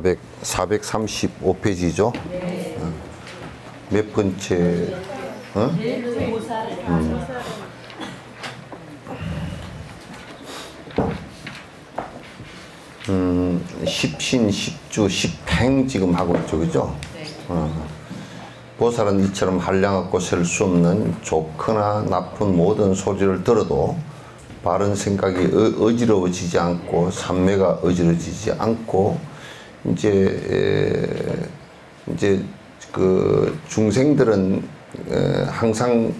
백 435페이지죠? 네. 몇 번째? 어? 십신, 십주, 십행 지금 하고 있죠, 그죠? 네. 보살은 이처럼 한량없고 셀 수 없는 좋거나 나쁜 모든 소리를 들어도 바른 생각이 어지러워지지 않고 삼매가 어지러지지 않고 이제 그 중생들은 항상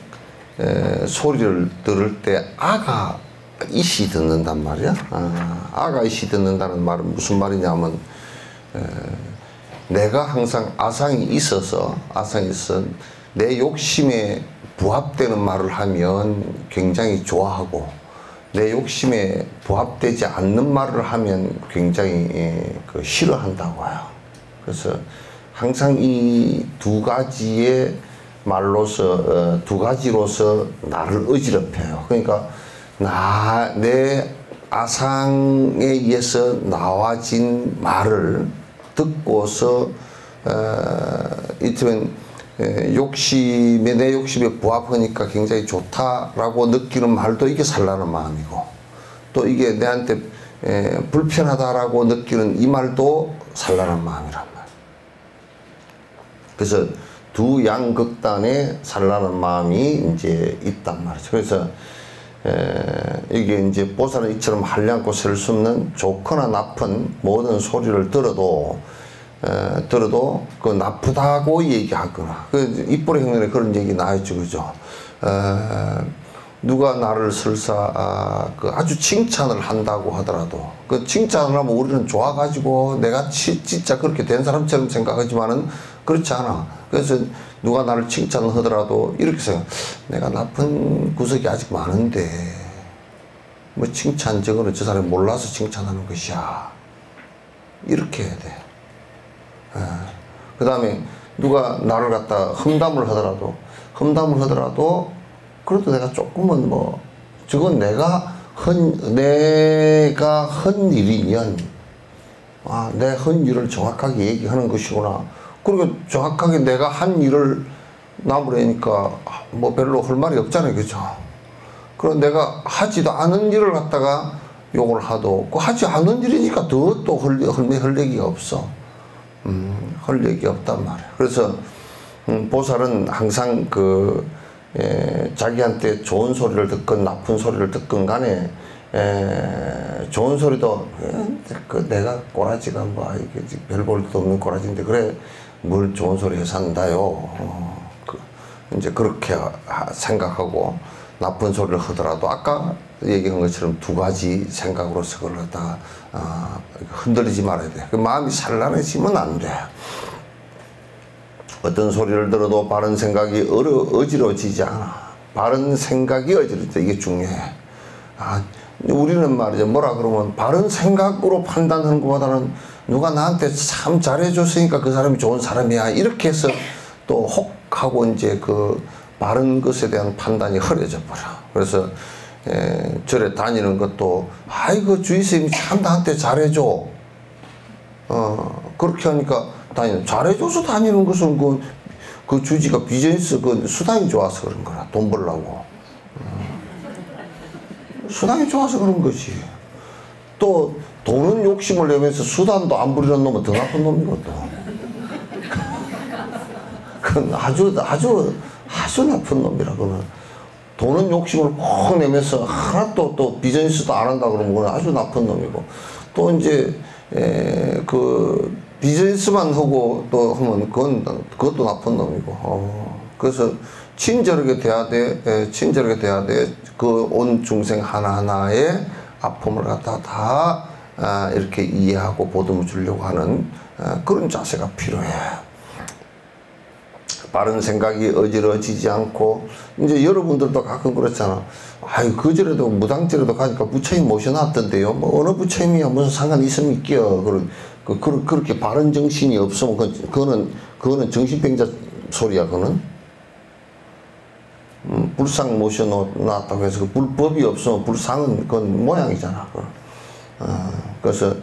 소리를 들을 때 아가 이시 듣는단 말이야. 아가 이시 듣는다는 말은 무슨 말이냐면 내가 항상 아상이 있어서 내 욕심에 부합되는 말을 하면 굉장히 좋아하고 내 욕심에 부합되지 않는 말을 하면 굉장히 싫어한다고 해요. 그래서 항상 이 두 가지의 말로서 두 가지로서 나를 어지럽혀요. 그러니까 내 아상에 의해서 나와진 말을 듣고서 이쯤엔 내 욕심에 부합하니까 굉장히 좋다라고 느끼는 말도 이게 산란한 마음이고, 또 이게 내한테 불편하다라고 느끼는 이 말도 산란한 마음이란 말이에요. 그래서 두 양극단에 산란한 마음이 이제 있단 말이죠. 그래서 이게 이제 보살은 이처럼 한량없고 셀 수 없는 좋거나 나쁜 모든 소리를 들어도 그 나쁘다고 얘기하거나, 그 입벌의 형론에 그런 얘기 나왔죠, 그죠? 누가 나를 설사 아주 칭찬을 한다고 하더라도 그 칭찬을 하면 우리는 좋아가지고 내가 진짜 그렇게 된 사람처럼 생각하지만은 그렇지 않아. 그래서 누가 나를 칭찬을 하더라도 이렇게 생각, 내가 나쁜 구석이 아직 많은데 뭐 칭찬 저거는 저 사람이 몰라서 칭찬하는 것이야, 이렇게 해야 돼. 그 다음에 누가 나를 갖다 험담을 하더라도 그래도 내가 조금은 뭐 저건 내가 한 일이면 내 한 일을 정확하게 얘기하는 것이구나. 그리고 정확하게 내가 한 일을 나무라니까 뭐 별로 할 말이 없잖아요, 그죠? 그럼 내가 하지도 않은 일을 갖다가 욕을 하도 하지 않은 일이니까 더 또 할 얘기가 없어. 할 얘기 없단 말이야. 그래서 보살은 항상 자기한테 좋은 소리를 듣건 나쁜 소리를 듣건 간에 좋은 소리도 내가 꼬라지가 뭐 이게 별 볼도 없는 꼬라지인데 그래 뭘 좋은 소리 해서 한다요. 이제 그렇게 생각하고 나쁜 소리를 하더라도 아까 얘기한 것처럼 두 가지 생각으로서 그걸 갖다가 흔들리지 말아야 돼. 그 마음이 산란해지면 안 돼. 어떤 소리를 들어도 바른 생각이 어지러지지 않아. 바른 생각이 어지러져. 이게 중요해. 우리는 말이죠. 뭐라 그러면 바른 생각으로 판단하는 것보다는 누가 나한테 참 잘해줬으니까 그 사람이 좋은 사람이야, 이렇게 해서 또 혹하고 이제 그 바른 것에 대한 판단이 흐려져 버려. 그래서 절에 다니는 것도 아이고 주의 스님이 참 나한테 잘해줘. 그렇게 하니까 다니는, 잘해줘서 다니는 것은 그 주지가 비즈니스 그 수당이 좋아서 그런 거라. 돈 벌라고. 수당이 좋아서 그런 거지. 또 돈은 욕심을 내면서 수단도 안 부리는 놈은 더 나쁜 놈이거든. 그건 아주 나쁜 놈이라. 그는 돈은 욕심을 꼭 내면서 하나 또 비즈니스도 안 한다 그러면 그건 아주 나쁜 놈이고, 또 이제 그 비즈니스만 하고 또 하면 그것도 나쁜 놈이고. 그래서 친절하게 돼야 돼. 친절하게 돼야 돼. 그 온 중생 하나하나의 아픔을 갖다 다 이렇게 이해하고 보듬어 주려고 하는 그런 자세가 필요해. 바른 생각이 어지러지지 않고, 이제 여러분들도 가끔 그렇잖아. 아유, 그전에도 무당집에도 가니까 부처님 모셔놨던데요. 뭐 어느 부처님이야 무슨 상관이 있습니까? 그렇게 바른 정신이 없으면 그거는 정신병자 소리야. 그거는 불상 모셔놨다고 해서 불법이 없으면 불상은 그건 모양이잖아. 그래서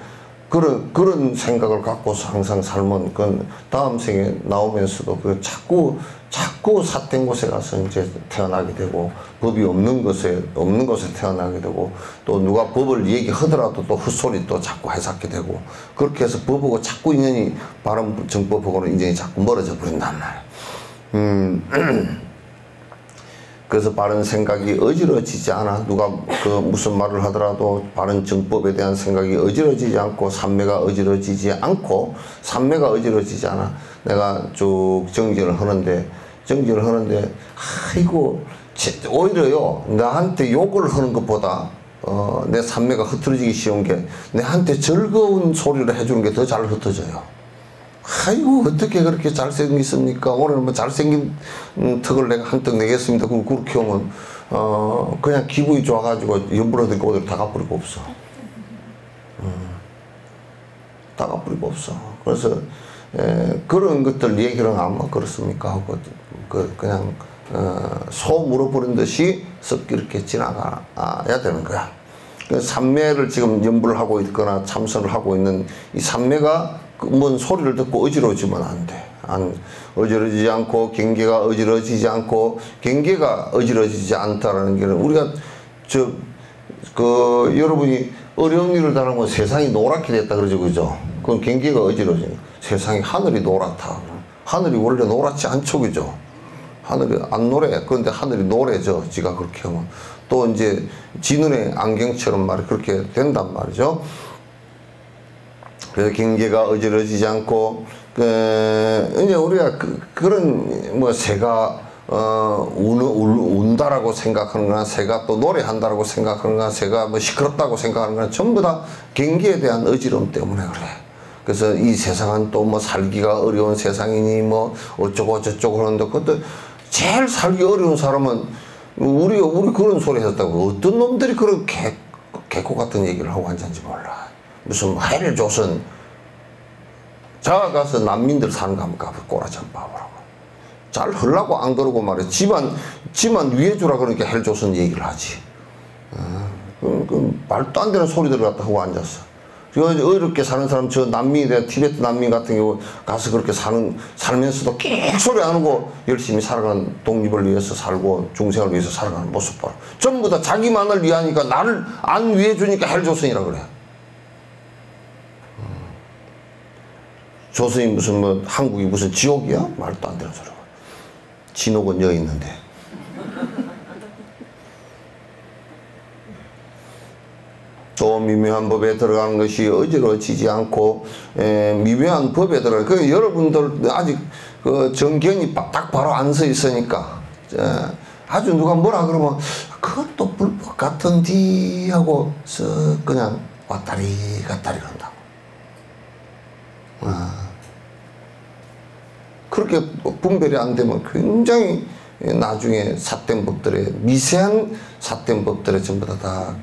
그런 생각을 갖고서 항상 살면 그건 다음 생에 나오면서도 자꾸 삿된 곳에 가서 이제 태어나게 되고, 법이 없는 곳에 태어나게 되고, 또 누가 법을 얘기하더라도 또 헛소리 또 자꾸 해삭게 되고, 그렇게 해서 법하고 자꾸 인연이, 바른 정법하고는 인연이 자꾸 멀어져 버린단 말이야. 그래서 바른 생각이 어지러지지 않아. 누가 무슨 말을 하더라도 바른 정법에 대한 생각이 어지러지지 않고, 삼매가 어지러지지 않아. 내가 쭉 정진을 하는데 아이고, 오히려요, 나한테 욕을 하는 것보다 내 삼매가 흩어지기 쉬운 게, 내한테 즐거운 소리를 해주는 게 더 잘 흩어져요. 아이고, 어떻게 그렇게 잘생겼습니까? 오늘 뭐 잘생긴 턱을 내가 한턱 내겠습니다. 그럼 그렇게 하면 그냥 기분이 좋아가지고 연불어 들고 오늘 다 갚으리고 없어. 다 갚으리고 없어. 그래서 그런 것들 얘기를 아마 그렇습니까 하고 그냥 소 물어버린 듯이 썩 이렇게 지나가야 되는 거야. 삼매를 지금 연불을 하고 있거나 참선을 하고 있는 이 삼매가 뭔 소리를 듣고 어지러워지면 안 돼. 어지러지지 않고, 경계가 어지러지지 않고, 경계가 어지러지지 않다라는 게, 우리가 여러분이 어려운 일을 당하면 세상이 노랗게 됐다 그러죠, 그죠? 그건 경계가 어지러지는. 세상이 하늘이 노랗다. 하늘이 원래 노랗지 않죠, 그죠? 하늘이 안 노래. 그런데 하늘이 노래져, 지가 그렇게 하면. 또 이제 지 눈의 안경처럼 그렇게 된단 말이죠. 그래서 경계가 어지러지지 않고, 이제 우리가 그런 뭐 새가 운다라고 생각하는 거나, 새가 또 노래한다라고 생각하는 거나, 새가 뭐 시끄럽다고 생각하는 거나, 전부 다 경계에 대한 어지러움 때문에 그래. 그래서 이 세상은 또 뭐 살기가 어려운 세상이니 뭐 어쩌고 저쩌고 하는데, 그것도 제일 살기 어려운 사람은 우리 그런 소리 했다고. 어떤 놈들이 그런 개코 같은 얘기를 하고 앉았는지 몰라. 무슨 해를 조선 자가 가서 난민들 사는 거 한번 가봐. 꼬라지 한번 봐보라고. 잘 하려고 안 그러고 말이야. 지만 위해 주라 그러니까 해를 조선 얘기를 하지. 말도 안 되는 소리들을 갖다 하고 앉았어. 어렵게 사는 사람, 저 난민에 티베트 난민 같은 경우 가서 그렇게 살면서도 끽 소리 안 하고 열심히 살아가는, 독립을 위해서 살고 중생을 위해서 살아가는 모습 봐라. 전부 다 자기만을 위하니까, 나를 안 위해 주니까 해를 조선이라 그래. 조선이 무슨 뭐 한국이 무슨 지옥이야? 말도 안 되는 소리고. 진옥은 여기 있는데. 또 미묘한 법에 들어가는 것이 어지러지지 않고, 미묘한 법에 들어가. 그 여러분들 아직 그 정견이 딱 바로 안 서 있으니까, 아주 누가 뭐라 그러면 그것도 불법 같은디 하고 쓱 그냥 왔다리 갔다리 한다고. 그렇게 분별이 안 되면 굉장히 나중에 삿된 법들에, 미세한 삿된 법들에 전부 다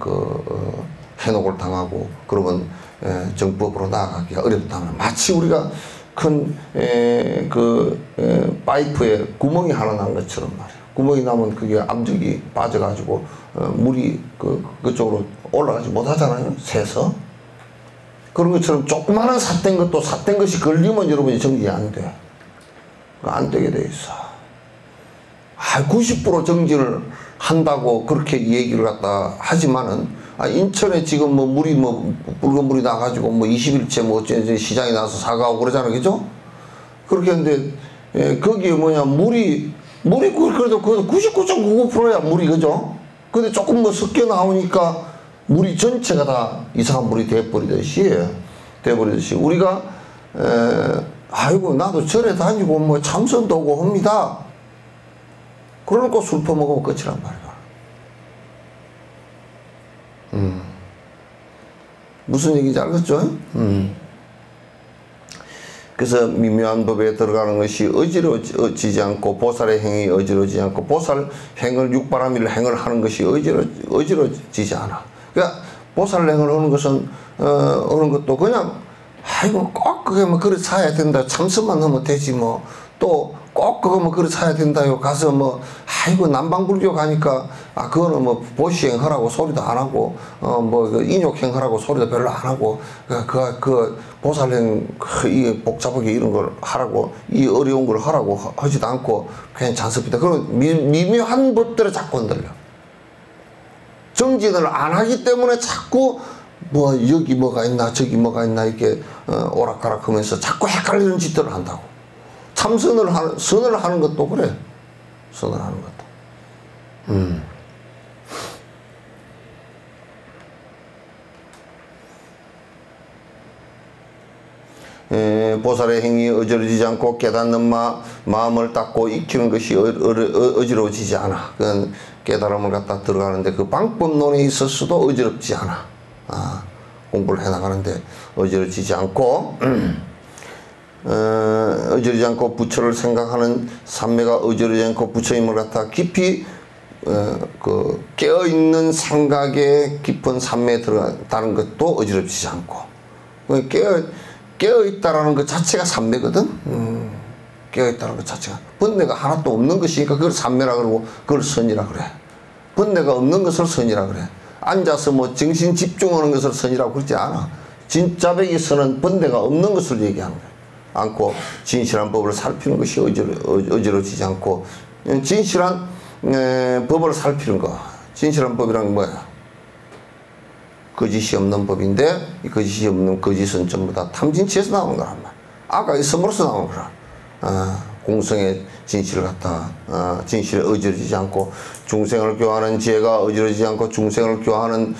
해독을 당하고, 그러면 정법으로 나아가기가 어렵다. 마치 우리가 큰 파이프에 구멍이 하나 난 것처럼 말이야. 구멍이 나면 그게 압력이 빠져가지고 물이 그쪽으로 올라가지 못하잖아요. 새서. 그런 것처럼 조그마한 삿된 것도 삿된 것이 걸리면 여러분이 정지 안 돼. 안 되게 돼 있어. 90% 정지를 한다고 그렇게 얘기를 갖다 하지만은, 인천에 지금 뭐 물이 뭐 붉은 물이 나가지고 뭐 20일째 뭐 어째 시장에 나서 사과하고 그러잖아, 그죠? 그렇게 했는데, 거기에 뭐냐, 물이 그래도 99.99%야, 물이, 그죠? 근데 조금 뭐 섞여 나오니까 물이 전체가 다 이상한 물이 돼버리듯이, 우리가, 아이고, 나도 절에 다니고 뭐 참선도 오고 합니다. 그러놓고 술 퍼먹으면 끝이란 말이야. 무슨 얘기인지 알겠죠? 그래서 미묘한 법에 들어가는 것이 어지러지지 않고, 보살의 행위 어지러지지 않고, 보살 행을 육바라밀 행을 하는 것이 어지러지지 않아. 그러니까 보살 행을 하는 것은 하는 것도 그냥 아이고 꼭 그게 뭐 그릇 사야 된다, 참선만 하면 되지 뭐, 또 꼭 그거 뭐 그릇 사야 된다요, 가서 뭐 아이고 남방불교 가니까 그거는 뭐 보시행 하라고 소리도 안 하고, 뭐 그 인욕행 하라고 소리도 별로 안 하고, 그 보살행 이 복잡하게 이런 걸 하라고, 이 어려운 걸 하라고 하지도 않고 괜찮습니다. 그런 미묘한 법들을 자꾸 흔들려. 정진을 안 하기 때문에 자꾸 뭐 여기 뭐가 있나 저기 뭐가 있나 이렇게 오락가락 하면서 자꾸 헷갈리는 짓들을 한다고. 선을 하는 것도 그래. 선을 하는 것도. 보살의 행위 어지러지지 않고, 깨닫는 마음을 닦고 익히는 것이 어지러워지지 않아. 그건 깨달음을 갖다 들어가는데 그 방법론에 있어서도 어지럽지 않아. 공부를 해나가는데 어지러지지 않고, 어지러지지 않고 부처를 생각하는 삼매가 어지러지지 않고 부처님을 갖다 깊이 그 깨어있는 생각에 깊은 삼매에 들어가는 것도 어지럽지지 않고, 깨어있다라는 것 자체가 삼매거든. 깨어있다는 것 자체가 번뇌가 하나도 없는 것이니까 그걸 삼매라 그러고, 그걸 선이라 그래. 번뇌가 없는 것을 선이라 그래. 앉아서 뭐 정신 집중하는 것을 선이라고 그러지 않아. 진짜백이 선은 번뇌가 없는 것을 얘기하는 거야. 않고, 진실한 법을 살피는 것이 어지러지지 않고, 진실한 법을 살피는 거. 진실한 법이란 게 뭐야? 거짓이 없는 법인데, 이 거짓이 없는 거짓은 전부 다 탐진치에서 나오는 거란 말이야. 아까 있음으로써 나오는 거라. 공성의 진실을 갖다, 진실에 어지러지지 않고, 중생을 교화하는 지혜가 어지러지지 않고, 중생을 교화하는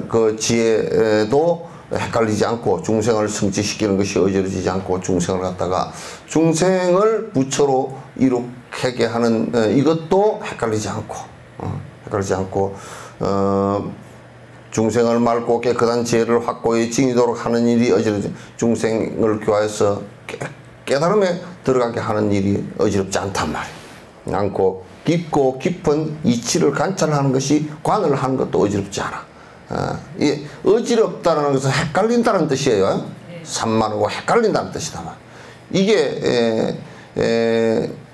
그 지혜도 헷갈리지 않고, 중생을 성취시키는 것이 어지러지지 않고, 중생을 갖다가 중생을 부처로 이룩하게 하는 이것도 헷갈리지 않고, 중생을 맑고 깨끗한 지혜를 확고히 지니도록 하는 일이 어지러지, 중생을 교화해서 깨달음에 들어가게 하는 일이 어지럽지 않단 말이에요. 않고, 깊고 깊은 이치를 관찰하는 것이, 관을 하는 것도 어지럽지 않아. 이 어지럽다는 것은 헷갈린다는 뜻이에요. 산만하고 헷갈린다는 뜻이다. 이게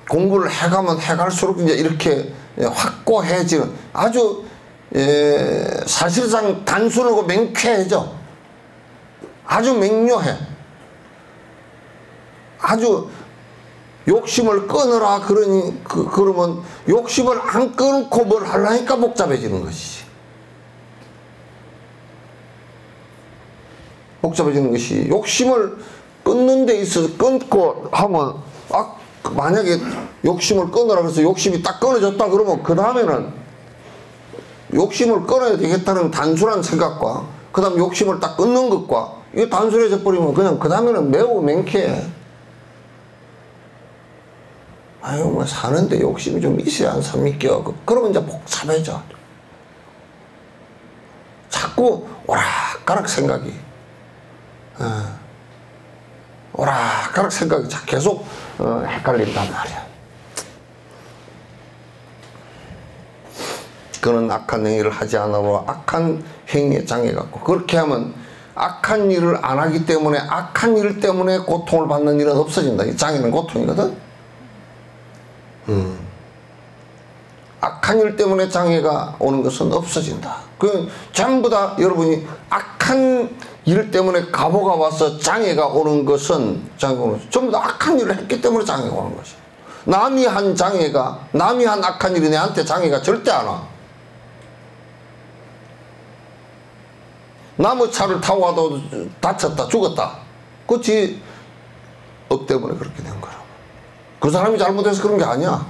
공부를 해가면 해갈수록 이제 이렇게 확고해지는, 아주 사실상 단순하고 맹쾌해져. 아주 맹료해. 아주 욕심을 끊으라 그러면 욕심을 안 끊고 뭘 하려니까 복잡해지는 것이지. 복잡해지는 것이, 욕심을 끊는 데 있어서 끊고 하면, 만약에 욕심을 끊으라 그래서 욕심이 딱 끊어졌다 그러면 그 다음에는 욕심을 끊어야 되겠다는 단순한 생각과 그 다음 욕심을 딱 끊는 것과 이게 단순해져 버리면 그냥 그 다음에는 매우 맹쾌해. 아유 뭐 사는데 욕심이 좀 있어야 안 삽니까? 그러면 이제 복잡해져. 자꾸 오락가락 생각이, 오락가락 생각이 계속 헷갈린단 말이야. 그는 악한 행위를 하지 않으므로 악한 행위에 장애 갖고, 그렇게 하면 악한 일을 안 하기 때문에, 악한 일 때문에 고통을 받는 일은 없어진다. 이 장애는 고통이거든. 악한 일 때문에 장애가 오는 것은 없어진다. 그 전부 다 여러분이 악한 일 때문에 가보가 와서 장애가 오는 것은 전부 다 악한 일을 했기 때문에 장애가 오는 것이야. 남이 한 장애가, 남이 한 악한 일이 내한테 장애가 절대 안 와. 남의 차를 타고 와도 다쳤다, 죽었다. 그치? 업 때문에 그렇게 된 거야. 그 사람이 잘못해서 그런 게 아니야.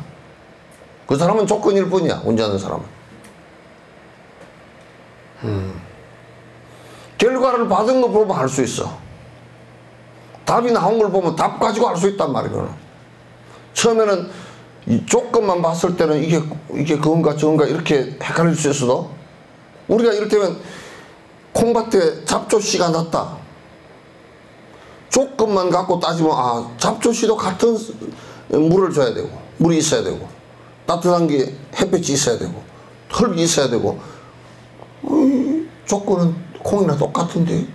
그 사람은 조건일 뿐이야, 운전하는 사람은. 결과를 받은 거 보면 알 수 있어. 답이 나온 걸 보면 답 가지고 알 수 있단 말이야. 처음에는 이 조건만 봤을 때는 이게 그건가 저건가 이렇게 헷갈릴 수 있어도, 우리가 이를테면 콩밭에 잡초씨가 났다. 조건만 갖고 따지면 잡초씨도 같은 물을 줘야 되고, 물이 있어야 되고, 따뜻한 게 햇볕이 있어야 되고, 흙이 있어야 되고, 조건은 콩이나 똑같은데.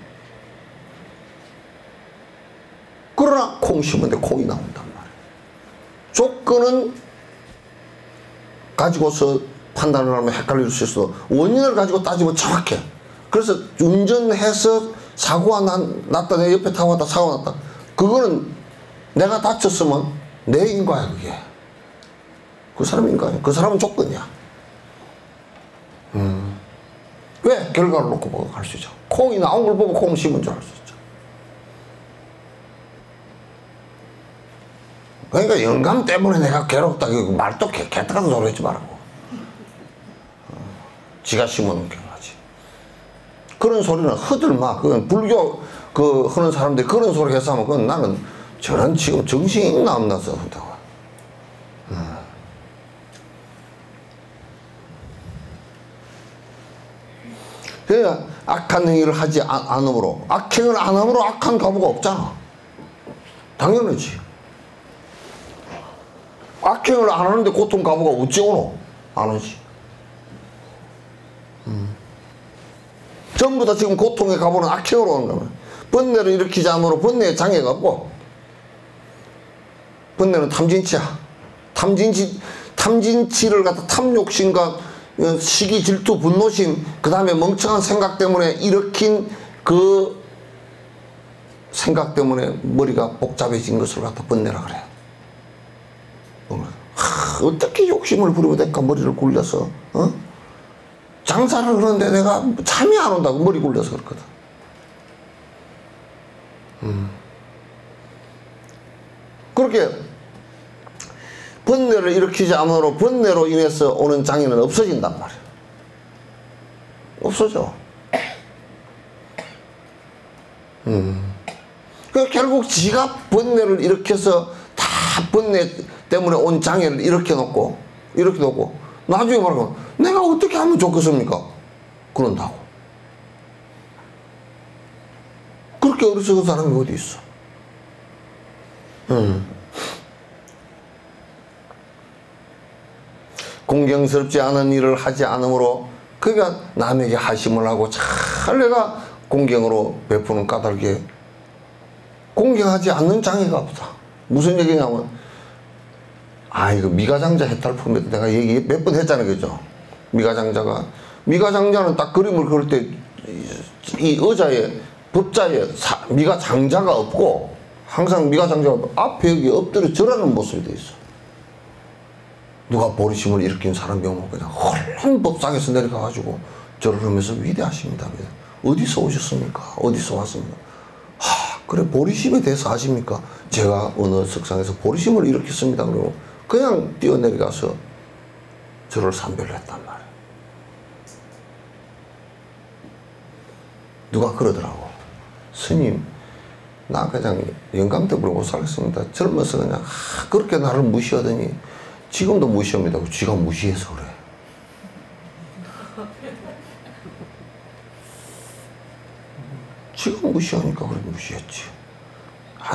그러나 콩 심은데 콩이 나온단 말이야. 조건은 가지고서 판단을 하면 헷갈릴 수 있어. 원인을 가지고 따지면 정확해. 그래서 운전해서 사고가 났다, 내 옆에 타고 왔다 사고가 났다, 그거는 내가 다쳤으면 내 인과야. 그게 그 사람 인과야. 그 사람은 조건이야. 왜? 결과를 놓고 보고 갈 수 있죠. 콩이 나온 걸 보고 콩 심은 줄 알 수 있죠. 그러니까 영감 때문에 내가 괴롭다, 말도 개떡같은 소리 하지 말라고. 지가 심어놓은 게 하지. 그런 소리는 허들마. 그건 불교 하는 사람들이 그런 소리 해서 하면, 그건 나는 저런 지금 정신이 있나 없나서 한다고. 그러니까 악한 행위를 하지 않으므로, 악행을 안 함으로 악한 가부가 없잖아. 당연하지. 악행을 안 하는데 고통 가부가 어찌 오노? 안 오지. 전부 다 지금 고통의 가부는 악행으로 오는 거야. 번뇌를 일으키지 않으므로 번뇌에 장애가 없고, 번뇌는 탐진치야. 탐진치를 갖다 탐욕심과 시기, 질투, 분노심, 그 다음에 멍청한 생각 때문에 일으킨 그 생각 때문에 머리가 복잡해진 것을 갖다 번뇌라 그래. 어떻게 욕심을 부리면 될까? 머리를 굴려서, 장사를 하는데 내가 잠이 안 온다고 머리 굴려서 그렇거든. 그렇게 번뇌를 일으키지 않으므로 번뇌로 인해서 오는 장애는 없어진단 말이야. 없어져. 그 결국 지가 번뇌를 일으켜서 다 번뇌 때문에 온 장애를 이렇게 놓고 나중에 말하면 내가 어떻게 하면 좋겠습니까? 그런다고. 그렇게 어리석은 사람이 어디 있어? 공경스럽지 않은 일을 하지 않으므로, 그러니까 남에게 하심을 하고 잘 내가 공경으로 베푸는 까닭에 공경하지 않는 장애가 없다. 무슨 얘기냐면, 이거 미가장자 해탈품에 내가 얘기 몇 번 했잖아요. 그죠? 미가장자는 딱 그림을 그릴 때 이 의자에, 법자에 미가장자가 없고, 항상 미가장자가 앞에 여기 엎드려 절하는 모습이 돼 있어. 누가 보리심을 일으킨 사람 병으로 그냥 헐렁 법상에서 내려가가지고 절을 하면서 위대하십니다. 어디서 오셨습니까? 어디서 왔습니까? 그래, 보리심에 대해서 아십니까? 제가 어느 석상에서 보리심을 일으켰습니다. 그러고 그냥 뛰어내려가서 저를 삼별을 했단 말이에요. 누가 그러더라고. 스님, 나 그냥 영감 때문에 못 살겠습니다. 젊어서 그냥 그렇게 나를 무시하더니 지금도 무시합니다. 쥐가 무시해서 그래. 지금 무시하니까 그래 무시했지.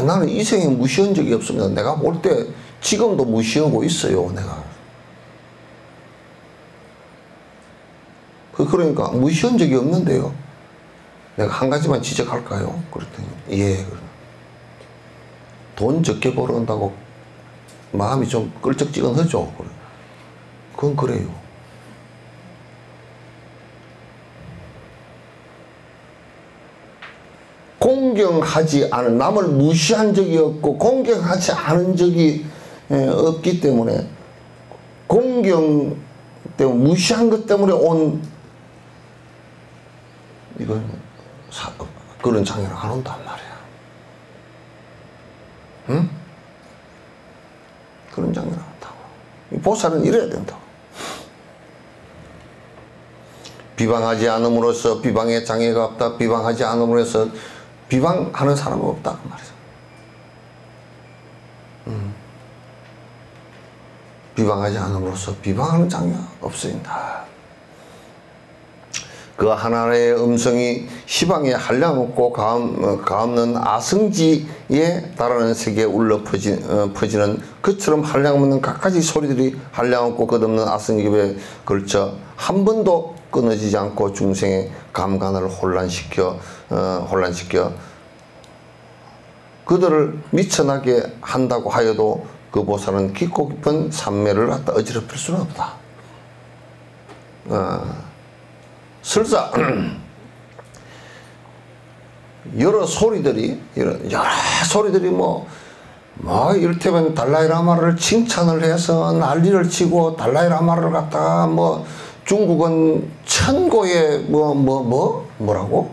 나는 이 생에 무시한 적이 없습니다. 내가 볼 때 지금도 무시하고 있어요. 내가. 그러니까 무시한 적이 없는데요. 내가 한 가지만 지적할까요? 그랬더니 예. 돈 적게 벌어온다고 마음이 좀 끌적지근하죠. 그건 그래요. 공경하지 않은, 남을 무시한 적이 없고 공경하지 않은 적이 없기 때문에, 공경 때문에, 무시한 것 때문에 온 이건 그런 장애를 안 온단 말이야. 응? 그런 장애를 안 온다고. 보살은 이래야 된다고. 비방하지 않음으로써 비방의 장애가 없다. 비방하지 않음으로써 비방하는 사람은 없다 그 말이죠. 비방하지 않음으로써 비방하는 장애가 없어진다. 그 하나의 음성이 시방에 한량없고 가없는 아성지에 달하는 세계에 울려 퍼지는 그처럼 한량없는 갖가지 소리들이 한량없고 끝없는 아성집에 걸쳐 한 번도 끊어지지 않고 중생의 감관을 혼란시켜 그들을 미천하게 한다고 하여도 그 보살은 깊고 깊은 산매를 갖다 어지럽힐 수는 없다. 설사 여러 소리들이 뭐 이를테면 달라이라마를 칭찬을 해서 난리를 치고, 달라이라마를 갖다가 뭐 중국은 천고의 뭐라고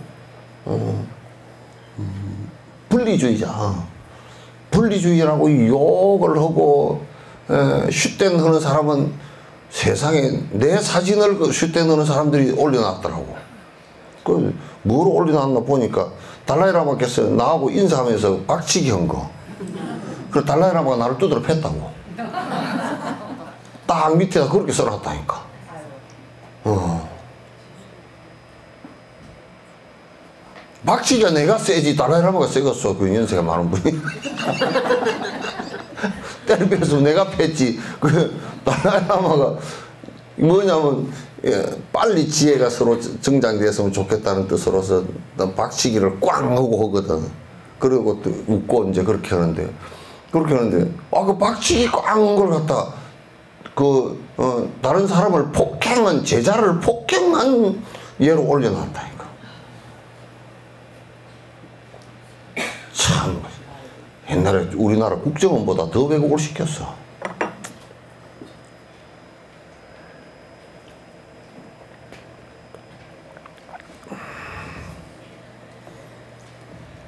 분리주의라고 욕을 하고 슛댄 하는 사람은 세상에 내 사진을 그 슛댄 하는 사람들이 올려놨더라고. 그 뭐로 올려놨나 보니까 달라이라마께서 나하고 인사하면서 박치기 한 거. 그래서 달라이라마가 나를 두드려 팼다고. 딱 밑에다 그렇게 써놨다니까. 박치기가 내가 세지 달라이라마가 세겠어. 그 연세가 많은 분이. 때려서 내가 팼지. 그 달라이라마가 뭐냐면 빨리 지혜가 서로 정장됐으면 좋겠다는 뜻으로서 박치기를 꽝 하고 하거든. 그리고 또 웃고 이제 그렇게 하는데 그 박치기 꽝 한 걸 갖다 다른 사람을 폭행한, 제자를 폭행한 예로 올려놨다니까. 참 옛날에 우리나라 국정원보다 더 왜곡을 시켰어.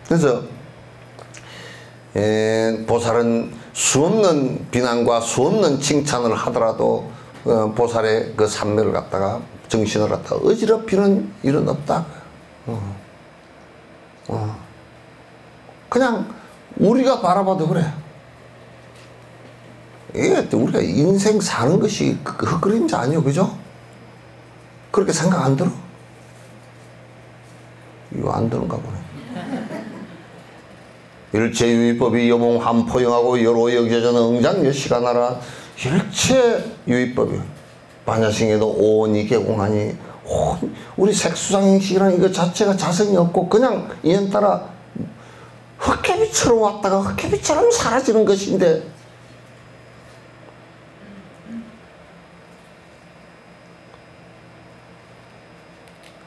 그래서 보살은 수없는 비난과 수없는 칭찬을 하더라도 보살의 그 산매를 갖다가, 정신을 갖다가 어지럽히는 일은 없다. 그냥 우리가 바라봐도 그래. 이게 우리가 인생 사는 것이 헛그림자 아니요, 그죠? 그렇게 생각 안 들어? 이거 안 드는가 보네. 일체유의법이 여몽함포영하고 여로 역제전 응장여시가 나라. 일체유의법이 반야싱에도 오온이 개공하니, 우리 색수상행식이라는 이거 자체가 자성이 없고 그냥 인연따라 헛개비처럼 왔다가 헛개비처럼 사라지는 것인데,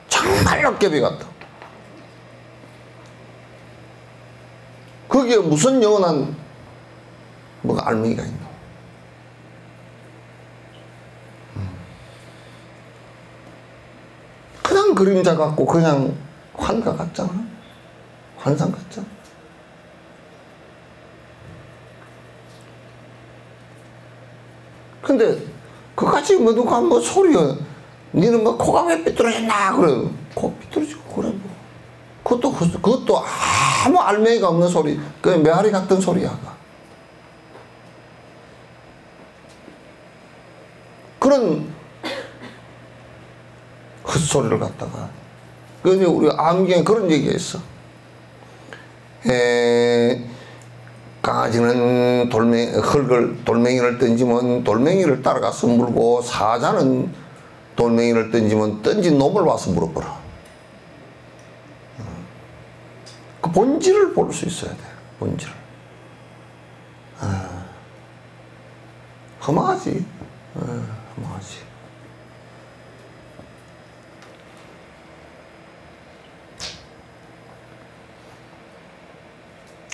정말 헛개비 같다. 거기에 무슨 영원한 뭐가 알맹이가 있노? 그냥 그림자 같고 그냥 환가 같잖아. 환상 같잖아. 근데 그까지 뭐 누가 뭐 소리야, 니는 뭐 코가 왜 삐뚤어졌나 그래. 코 삐뚤어지고 그래 뭐. 그것도 아무 알맹이가 없는 소리. 그 메아리 같은 소리야. 그런 헛소리를 갖다가. 그런데 우리 암경에 그런 얘기가 있어. 강아지는 돌멩이를 던지면 돌멩이를 따라가서 물고, 사자는 돌멩이를 던지면 던진 놈을 와서 물어버려. 그 본질을 볼 수 있어야 돼. 본질을. 허망하지. 허망하지.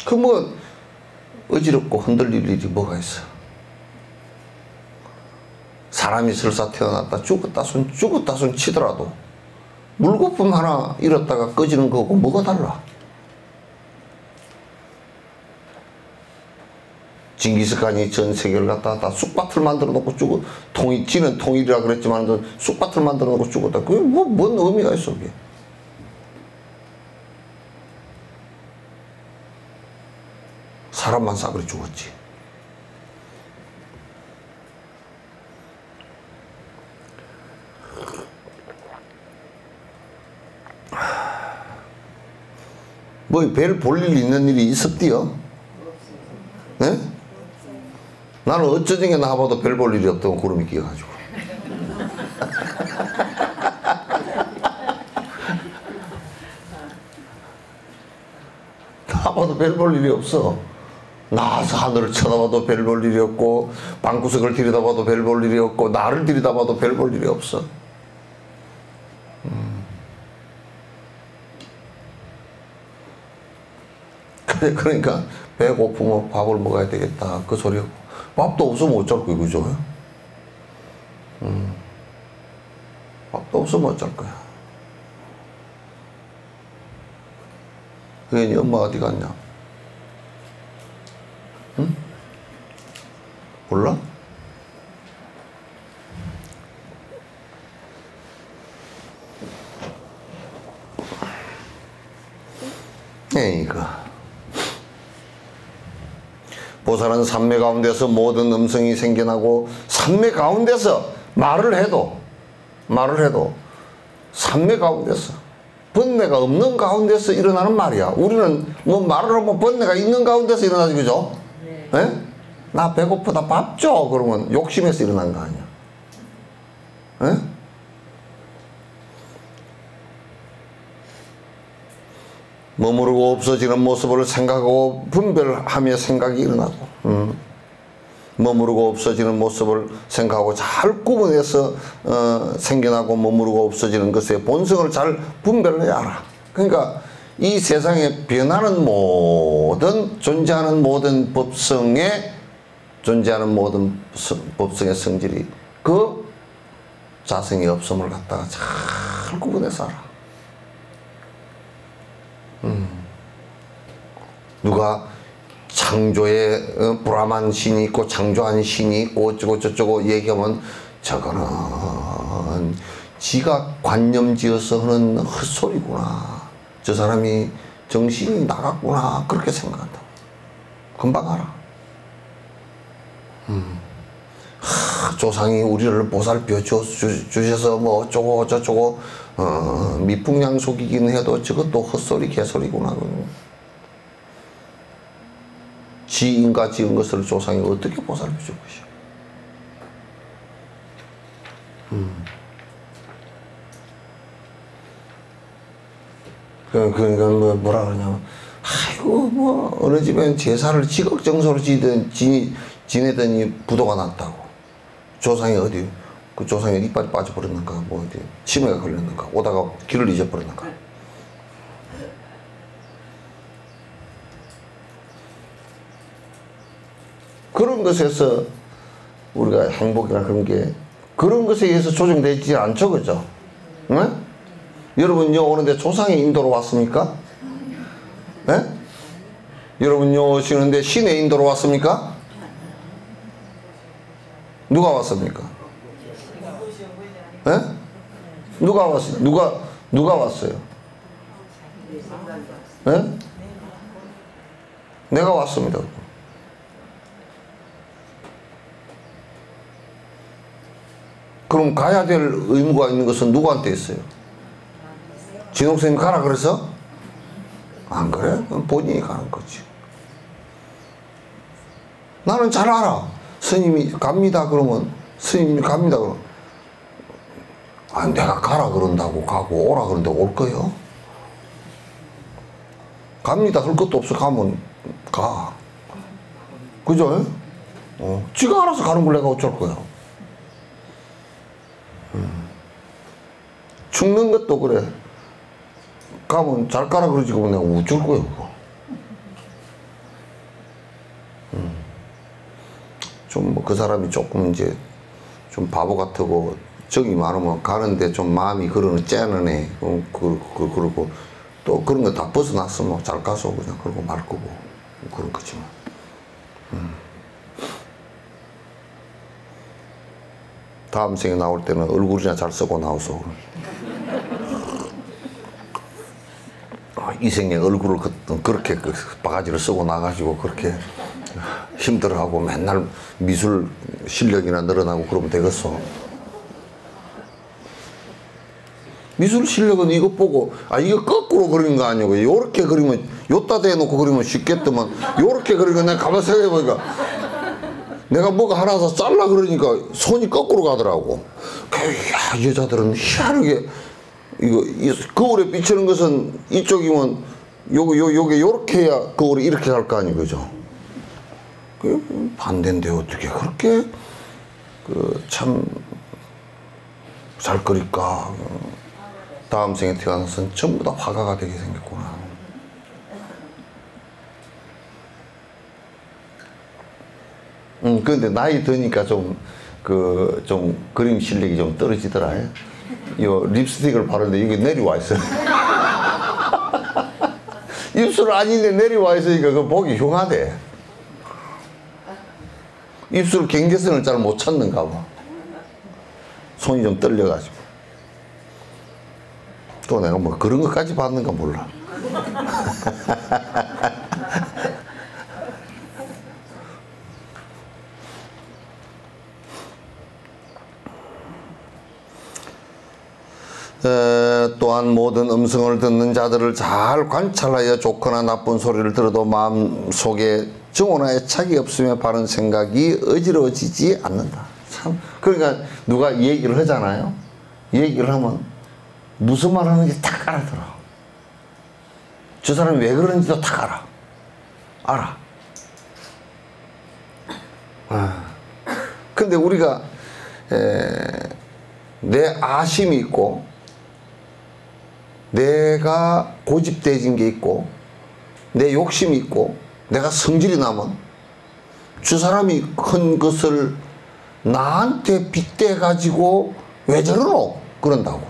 그 뭐 어지럽고 흔들릴 일이 뭐가 있어. 사람이 설사 태어났다 죽었다 손 치더라도 물거품 하나 잃었다가 꺼지는 거고 뭐가 달라. 징기스칸이 전 세계를 갖다가 다 쑥밭을 만들어 놓고 지는 통일이라 그랬지만 쑥밭을 만들어 놓고 죽었다. 그게 뭔 의미가 있어, 그게. 사람만 싸그리 죽었지. 뭐 별 볼 일 있는 일이 있었디요? 네? 나는 어쩌정에 나와봐도 별 볼 일이 없다고 구름이 끼어가지고. 나와봐도 별 볼 일이 없어. 나와서 하늘을 쳐다봐도 별 볼 일이 없고, 방구석을 들여다봐도 별 볼 일이 없고, 나를 들여다봐도 별 볼 일이 없어. 그러니까 배고프면 밥을 먹어야 되겠다 그 소리고, 밥도 없으면 어쩔 거야, 그죠? 밥도 없으면 어쩔 거야. 그게 엄마 어디 갔냐? 응? 몰라? 이거 보살은 삼매 가운데서 모든 음성이 생겨나고, 삼매 가운데서 말을 해도 삼매 가운데서, 번뇌가 없는 가운데서 일어나는 말이야. 우리는 뭐 말을 하면 번뇌가 있는 가운데서 일어나지, 그죠? 네? 나 배고프다 밥 줘 그러면 욕심에서 일어난 거 아니야. 네? 머무르고 없어지는 모습을 생각하고 분별하며 생각이 일어나고, 머무르고 없어지는 모습을 생각하고 잘 구분해서 생겨나고 머무르고 없어지는 것의 본성을 잘 분별을 해야 알아. 그러니까 이 세상에 변하는 존재하는 모든 법성의 성질이 그 자성이 없음을 갖다가 잘 구분해서 알아. 누가 창조에 브라만 신이 있고 창조한 신이 있고 어쩌고 저쩌고 얘기하면 저거는 지가 관념지어서 하는 헛소리구나. 저 사람이 정신이 나갔구나. 그렇게 생각한다. 금방 알아. 조상이 우리를 보살펴 주셔서 뭐 어쩌고 저쩌고 미풍양속이긴 해도 저것도 헛소리 개소리구나. 지인과 지은 것을 조상이 어떻게 보살펴 줄 것이야. 그러니까 뭐라 그러냐면, 아이고 뭐 어느 집엔 제사를 지극정성으로 지내더니 부도가 났다고. 조상이 어디 그 조상이 이빨이 빠져버렸는가, 뭐 어디 치매가 걸렸는가, 오다가 길을 잊어버렸는가. 그런 것에서 우리가 행복이나 그런 것에 의해서 조정되지 않죠, 그죠? 응? 여러분요 오는데 조상의 인도로 왔습니까? 네? 여러분요 오시는데 신의 인도로 왔습니까? 누가 왔습니까? 네? 누가 왔어요? 누가 왔어요? 네? 내가 왔습니다. 그럼 가야 될 의무가 있는 것은 누구한테 있어요? 진홍 선생님 가라 그래서? 안 그래? 그럼 본인이 가는 거지. 나는 잘 알아. 스님이 갑니다 그러면, 스님이 갑니다 그러면, 아, 내가 가라 그런다고 가고 오라 그런다고 올 거예요? 갑니다 할 것도 없어. 가면 가. 그죠? 지가 알아서 가는 걸 내가 어쩔 거야. 죽는 것도 그래. 가면 잘 가라 그러지, 그러면 내가 어쩔 거야, 그거. 좀 뭐 그 사람이 조금 이제 좀 바보 같고 정이 많으면 가는데 좀 마음이 그러는 째는 애. 그러고 또 그런 거 다 벗어났으면 잘 가서 그냥 그러고 말 거고 그런 거지만. 다음 생에 나올 때는 얼굴이나 잘 쓰고 나오소. 이 생에 얼굴을 그렇게 바가지를 쓰고 나가지고 그렇게 힘들어하고 맨날 미술 실력이나 늘어나고 그러면 되겠어. 미술 실력은 이거 보고 이거 거꾸로 그린 거 아니고 요렇게 그리면 요따 대놓고 그리면 쉽겠더만 요렇게 그리고 내가 가만 생각해보니까 내가 뭐가 하나 더 잘라 그러니까 손이 거꾸로 가더라고. 야, 여자들은 희한하게 이거 거울에 비치는 것은 이쪽이면 요게 요렇게 해야 거울이 이렇게 갈 거 아니에요, 그죠? 반대인데 어떻게 그렇게 참 잘 그릴까? 다음 생에 태어나서는 전부 다 화가가 되게 생겼구나. 근데 나이 드니까 좀 그림 실력이 좀 떨어지더라. 요 립스틱을 바르는데 이게 내려와 있어요. 입술 아닌데 내려와 있으니까 그거 보기 흉하대. 입술 경계선을 잘 못 찾는가 봐. 손이 좀 떨려가지고. 또 내가 뭐 그런 것까지 받는가 몰라. 또한 모든 음성을 듣는 자들을 잘 관찰하여 좋거나 나쁜 소리를 들어도 마음속에 정오나 애착이 없으며 바른 생각이 어지러워지지 않는다. 참 그러니까 누가 이 얘기를 하잖아요. 이 얘기를 하면 무슨 말 하는지 딱 알아들어. 저 사람이 왜 그러는지도 딱 알아. 근데 우리가 내 아심이 있고 내가 고집돼진 게 있고 내 욕심이 있고 내가 성질이 나면 저 사람이 큰 것을 나한테 빗대 가지고 왜 저러노? 그런다고.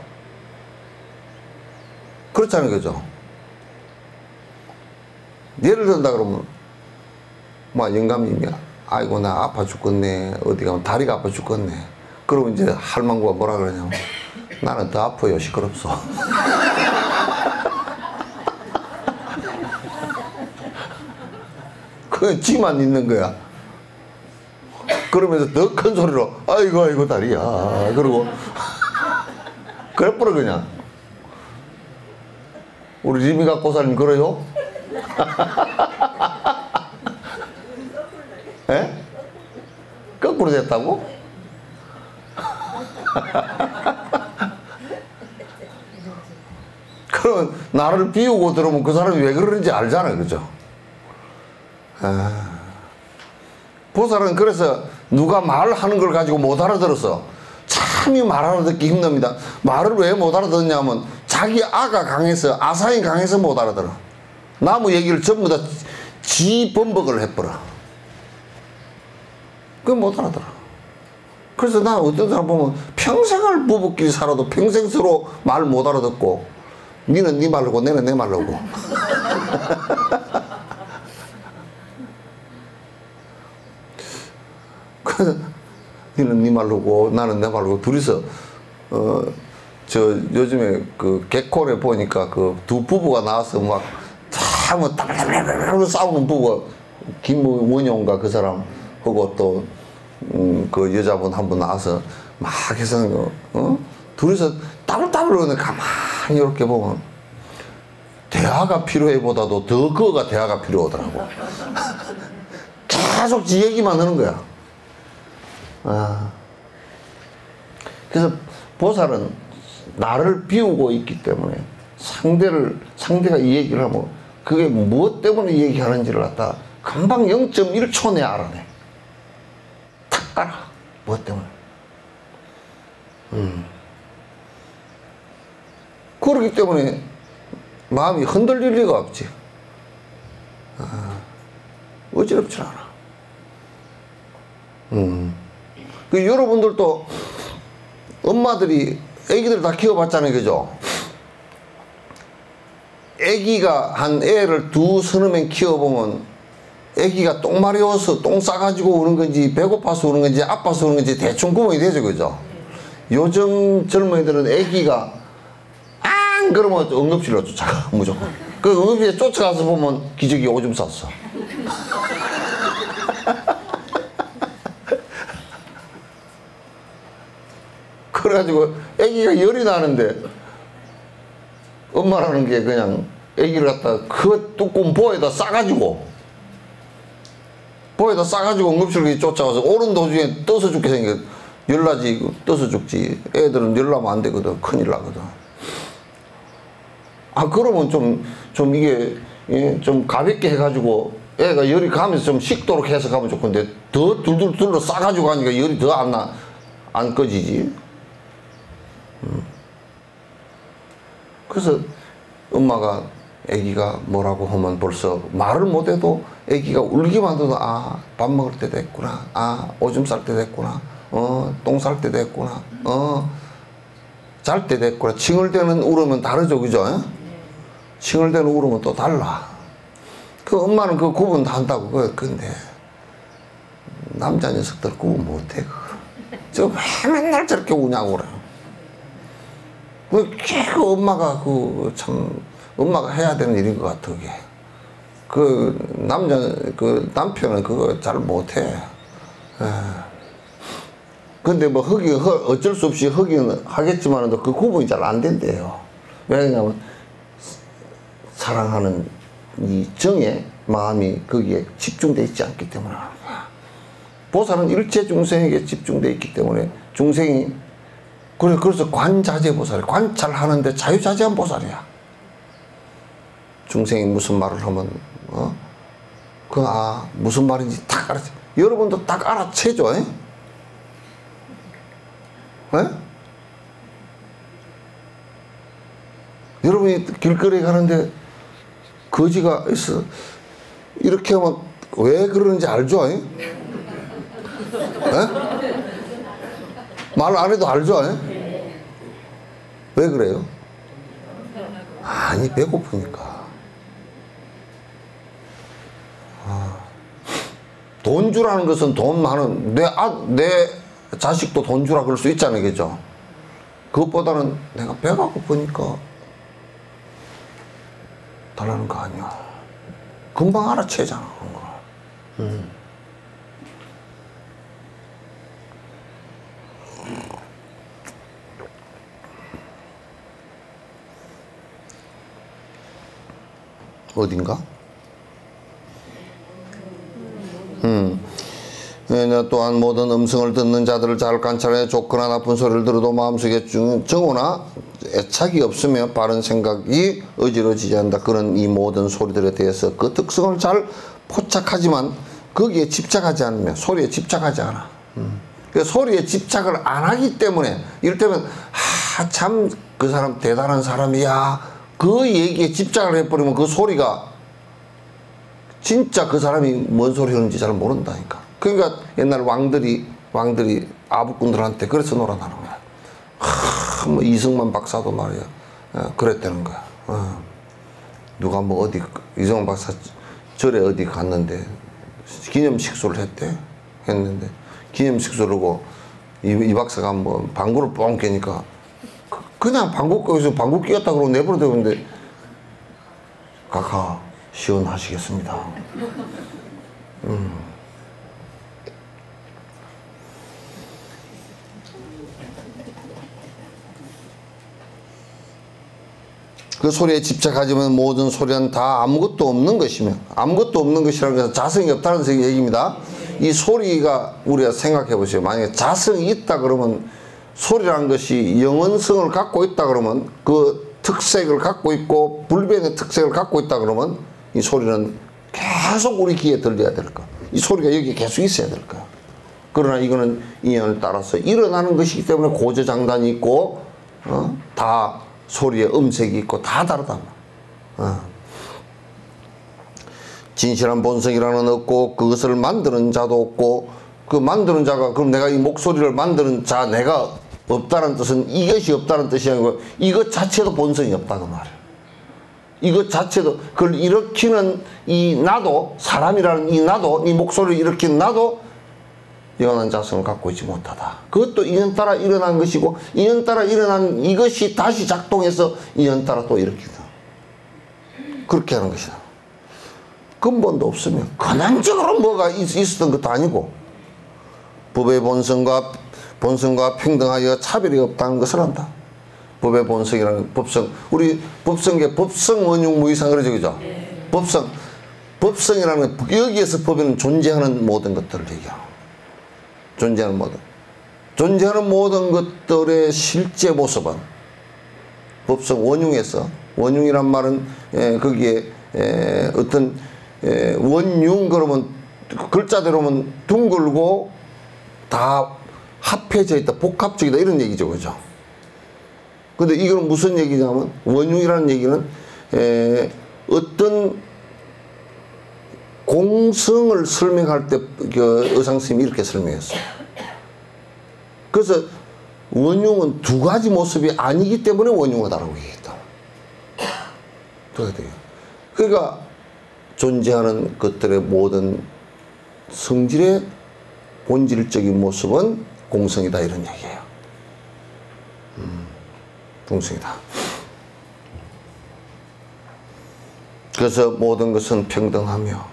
그렇잖아요, 그죠? 예를 든다 그러면 뭐 영감님이 아이고 나 아파 죽겠네, 어디 가면 다리가 아파 죽겠네. 그러면 이제 할망구가 뭐라 그러냐면 나는 더 아파요, 시끄럽소. 그건 지만 있는 거야. 그러면서 더 큰 소리로 아이고 아이고 다리야 그러고 그래버려 그냥. 우리 리미가 고사님 그래요? 에? 거꾸로 됐다고? 그러면 나를 비우고 들으면 그 사람이 왜 그러는지 알잖아요, 그죠? 보살은 그래서 누가 말하는 걸 가지고 못 알아들어서 참이 말 알아듣기 힘듭니다. 말을 왜 못 알아듣냐면 자기 아가 강해서, 아사히 강해서 못 알아들어. 나무 얘기를 전부 다 지 범벅을 해버려. 그건 못 알아들어. 그래서 나 어떤 사람 보면 평생을 부부끼리 살아도 평생 서로 말 못 알아듣고 니는 네 말로고 내는 내 말로고. 니는 네 말로고 나는 내 말로고 둘이서 저 요즘에 그 개콘에 보니까 그 두 부부가 나와서 막 뭐 따블따블 싸우는 부부가 김원용가 그 사람하고 또 그 여자분 한 분 나와서 막 해서 둘이서 따블따블 그러는데 가만히 이렇게 보면 대화가 필요해 보다도 더 그거가 대화가 필요하더라고. 계속 지 얘기만 하는 거야. 그래서 보살은 나를 비우고 있기 때문에 상대가 이 얘기를 하면 그게 무엇 때문에 이 얘기하는지를 갖다 금방 0.1초 내에 알아내. 탁 알아. 무엇 때문에. 그렇기 때문에 마음이 흔들릴 리가 없지. 어지럽지 않아. 그 여러분들도 엄마들이 애기들 다 키워봤잖아요, 그죠? 애기가 한 애를 서너 명 키워보면 애기가 똥 마려워서 똥 싸가지고 오는 건지 배고파서 오는 건지 아파서 오는 건지 대충 구멍이 되죠, 그죠? 요즘 젊은이들은 애기가 안 그러면 응급실로 쫓아가, 무조건. 그 응급실에 쫓아가서 보면 기저귀 오줌 쌌어. 그래가지고 애기가 열이 나는데 엄마라는 게 그냥 애기를 갖다 그 두꺼운 보에다 싸가지고 응급실로 쫓아가서 오는 도중에 떠서 죽게 생겨. 열나지 떠서 죽지. 애들은 열나면 안 되거든. 큰일 나거든. 아 그러면 좀 이게 좀 가볍게 해가지고 애가 열이 가면서 좀 식도록 해서 가면 좋건데 더 둘둘 둘러 싸가지고 가니까 열이 더 안 꺼지지. 그래서 엄마가 애기가 뭐라고 하면 벌써 말을 못해도 애기가 울기만 해도 아 밥 먹을 때 됐구나, 아 오줌 쌀 때 됐구나, 똥 쌀 때 됐구나, 잘 때 됐구나. 칭얼대는 울으면 다르죠, 그죠? 칭얼대는 울으면 또 달라. 그 엄마는 그 구분 다 한다고. 근데 남자 녀석들 구분 못해. 저 왜 맨날 저렇게 우냐고 그래. 그 엄마가 엄마가 해야 되는 일인 것 같아, 그게. 그 남편은 그거 잘 못해. 근데 뭐 어쩔 수 없이 하기는 하겠지만 그 구분이 잘 안 된대요. 왜냐면 사랑하는 이 정의 마음이 거기에 집중되어 있지 않기 때문에. 보살은 일체 중생에게 집중되어 있기 때문에 중생이 그래서 관자재보살이 관찰하는데 자유자재한 보살이야. 중생이 무슨 말을 하면 무슨 말인지 딱 알아채. 여러분도 딱 알아채죠. 에? 여러분이 길거리에 가는데 거지가 있어. 이렇게 하면 왜 그러는지 알죠? 에? 말 안 해도 알죠? 에? 왜 그래요? 아니 배고프니까. 돈 주라는 것은 돈 많은 내 자식도 돈 주라 그럴 수 있잖아요, 그죠? 그것보다는 내가 배가 고프니까 달라는 거 아니야. 금방 알아채잖아, 그런 거. 어딘가? 또한 모든 음성을 듣는 자들을 잘 관찰해 좋거나 나쁜 소리를 들어도 마음속에 정오나 애착이 없으며 바른 생각이 어지러지지 않는다. 그런 이 모든 소리들에 대해서 그 특성을 잘 포착하지만 거기에 집착하지 않으며 소리에 집착하지 않아. 그 소리에 집착을 안 하기 때문에 이를테면 참 그 사람 대단한 사람이야. 그 얘기에 집착을 해버리면 그 소리가 진짜 그 사람이 뭔 소리 하는지 잘 모른다니까. 그러니까 옛날 왕들이 아부꾼들한테 그래서 놀아나는 거야. 뭐 이승만 박사도 말이야. 그랬다는 거야. 누가 뭐 어디 이승만 박사 절에 어디 갔는데 기념식소를 했는데 기념식소라고 이 박사가 뭐 방구를 뻥 깨니까 그냥 방귀 뀌었다 그러고 내버려두는데 가가 시원하시겠습니다. 그 소리에 집착하지만 모든 소리는 다 아무것도 없는 것이며 아무것도 없는 것이라는 것은 자성이 없다는 얘기입니다. 이 소리가 우리가 생각해 보세요. 만약에 자성이 있다 그러면 소리라는 것이 영원성을 갖고 있다 그러면 그 특색을 갖고 있고 불변의 특색을 갖고 있다 그러면 이 소리는 계속 우리 귀에 들려야 될 거야. 이 소리가 여기 계속 있어야 될 거야. 그러나 이거는 인연을 따라서 일어나는 것이기 때문에 고저장단이 있고 다 소리에 음색이 있고 다 다르다. 진실한 본성이라는 없고 그것을 만드는 자도 없고 그 만드는 자가, 그럼 내가 이 목소리를 만드는 자, 내가 없다는 뜻은 이것이 없다는 뜻이 아니고 이것 자체도 본성이 없다고 말이에요. 이것 자체도, 그걸 일으키는 이 나도, 사람이라는 이 나도, 이 목소리를 일으키는 나도 영원한 자성을 갖고 있지 못하다. 그것도 인연 따라 일어난 것이고, 인연 따라 일어난 이것이 다시 작동해서 인연 따라 또 일으키다. 그렇게 하는 것이다. 근본도 없으면 근원적으로 뭐가 있었던 것도 아니고, 법의 본성과 평등하여 차별이 없다는 것을 안다. 법의 본성이라는 법성, 우리 법성계 법성 원흉 무이상 그러죠, 그죠? 법성이라는 건 여기에서 법에는 존재하는 모든 것들을 얘기하고, 존재하는 모든 것들의 실제 모습은 법성 원흉에서, 원흉이란 말은 거기에 어떤 원흉 그러면 글자대로 하면 둥글고 다 합해져 있다, 복합적이다 이런 얘기죠, 그죠? 근데 이건 무슨 얘기냐면, 원흉이라는 얘기는 어떤 공성을 설명할 때 그 의상스님이 이렇게 설명했어요. 그래서 원흉은 두 가지 모습이 아니기 때문에 원흉하다라고 얘기했다. 그러니까 존재하는 것들의 모든 성질의 본질적인 모습은 공성이다 이런 얘기예요. 공성이다. 그래서 모든 것은 평등하며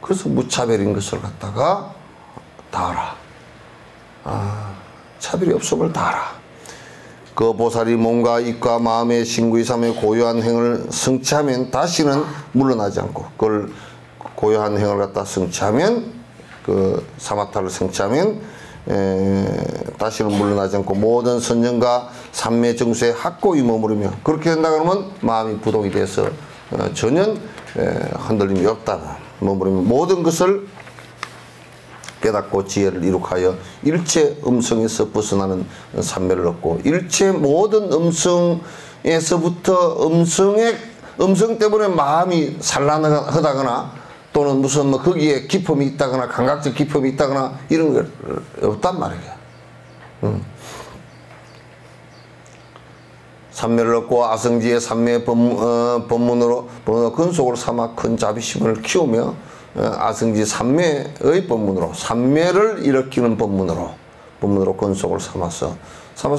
그래서 무차별인 것을 갖다가 다하라. 차별이 없음을 다하라. 그 보살이 몸과 입과 마음의 신구이삼의 고유한 행을 성취하면 다시는 물러나지 않고, 그걸 고유한 행을 갖다 성취하면, 그 사마타를 성취하면 다시는 물러나지 않고 모든 선정과 삼매 정수에 확고히 머무르며, 그렇게 된다 그러면 마음이 부동이 돼서 전혀 흔들림이 없다. 머무르며 모든 것을 깨닫고 지혜를 이룩하여 일체 음성에서 벗어나는 삼매를 얻고, 일체 모든 음성에서부터 음성 때문에 마음이 산란하다거나 또는 무슨 뭐 거기에 기품이 있다거나 감각적 기품이 있다거나 이런 게 없단 말이에요. 삼매를 얻고 아성지의 삼매 법문으로 근속을 삼아 큰 자비심을 키우며 아성지 삼매의 법문으로, 삼매를 일으키는 법문으로 근속을 삼아서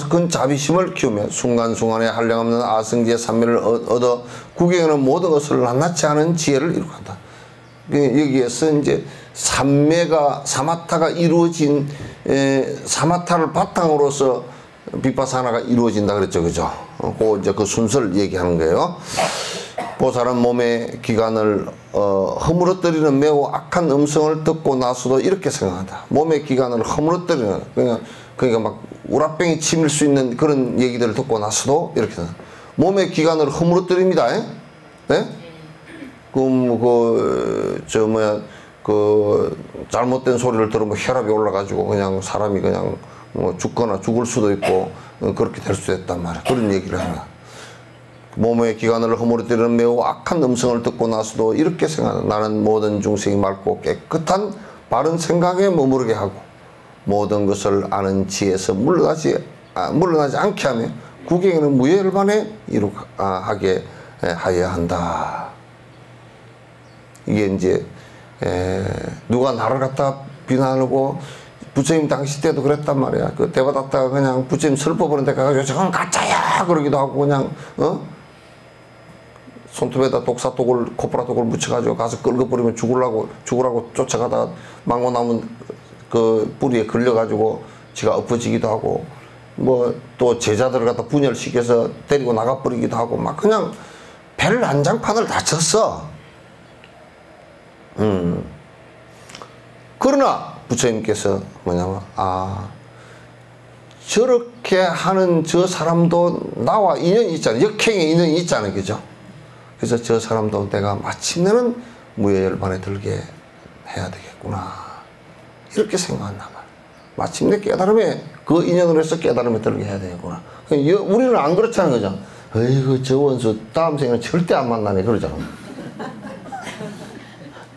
큰 자비심을 키우며 순간순간에 한량없는 아성지의 삼매를 얻어 구경하는 모든 것을 낱낱이 하는 지혜를 이룩한다. 여기에서 이제 사마타가 이루어진, 사마타를 바탕으로서 비파사나가 이루어진다 그랬죠, 그죠? 이제 그 순서를 얘기하는 거예요. 보살은 몸의 기관을 허물어뜨리는 매우 악한 음성을 듣고 나서도 이렇게 생각한다. 몸의 기관을 허물어뜨리는, 그러니까 막 우라병이 치밀 수 있는 그런 얘기들을 듣고 나서도 이렇게 생각한다. 몸의 기관을 허물어뜨립니다. 네? 잘못된 소리를 들으면 혈압이 올라가지고 그냥 사람이 그냥 뭐 죽거나 죽을 수도 있고 그렇게 될 수도 있단 말이야. 그런 얘기를 합니다. 몸의 기관을 허물어뜨리는 매우 악한 음성을 듣고 나서도 이렇게 생각한다. 나는 모든 중생이 맑고 깨끗한 바른 생각에 머무르게 하고 모든 것을 아는 지혜에서 물러나지 않게 하며 구경에는 무예열반에 하게 하여야 한다. 이게 이제 누가 나를 갖다 비난하고, 부처님 당시 때도 그랬단 말이야. 그 대받았다가 그냥 부처님 슬퍼 보는 데 가가지고 저건 가짜야 그러기도 하고, 그냥 손톱에다 독사독을, 코프라독을 묻혀가지고 가서 끌어버리면 죽으라고 쫓아가다가 망고나무 그 뿌리에 걸려가지고 지가 엎어지기도 하고, 뭐 또 제자들을 갖다 분열시켜서 데리고 나가버리기도 하고, 막 그냥 별 난장판을 다 쳤어. 그러나 부처님께서 뭐냐면, 저렇게 하는 저 사람도 나와 인연이 있잖아. 역행의 인연이 있잖아, 그죠? 그래서 저 사람도 내가 마침내는 무예열반에 들게 해야 되겠구나, 이렇게 생각한단 말이야. 마침내 깨달음에, 그 인연으로 해서 깨달음에 들게 해야 되겠구나. 우리는 안 그렇잖아, 그죠? 어이구, 저 원수 다음 생에는 절대 안 만나네, 그러잖아.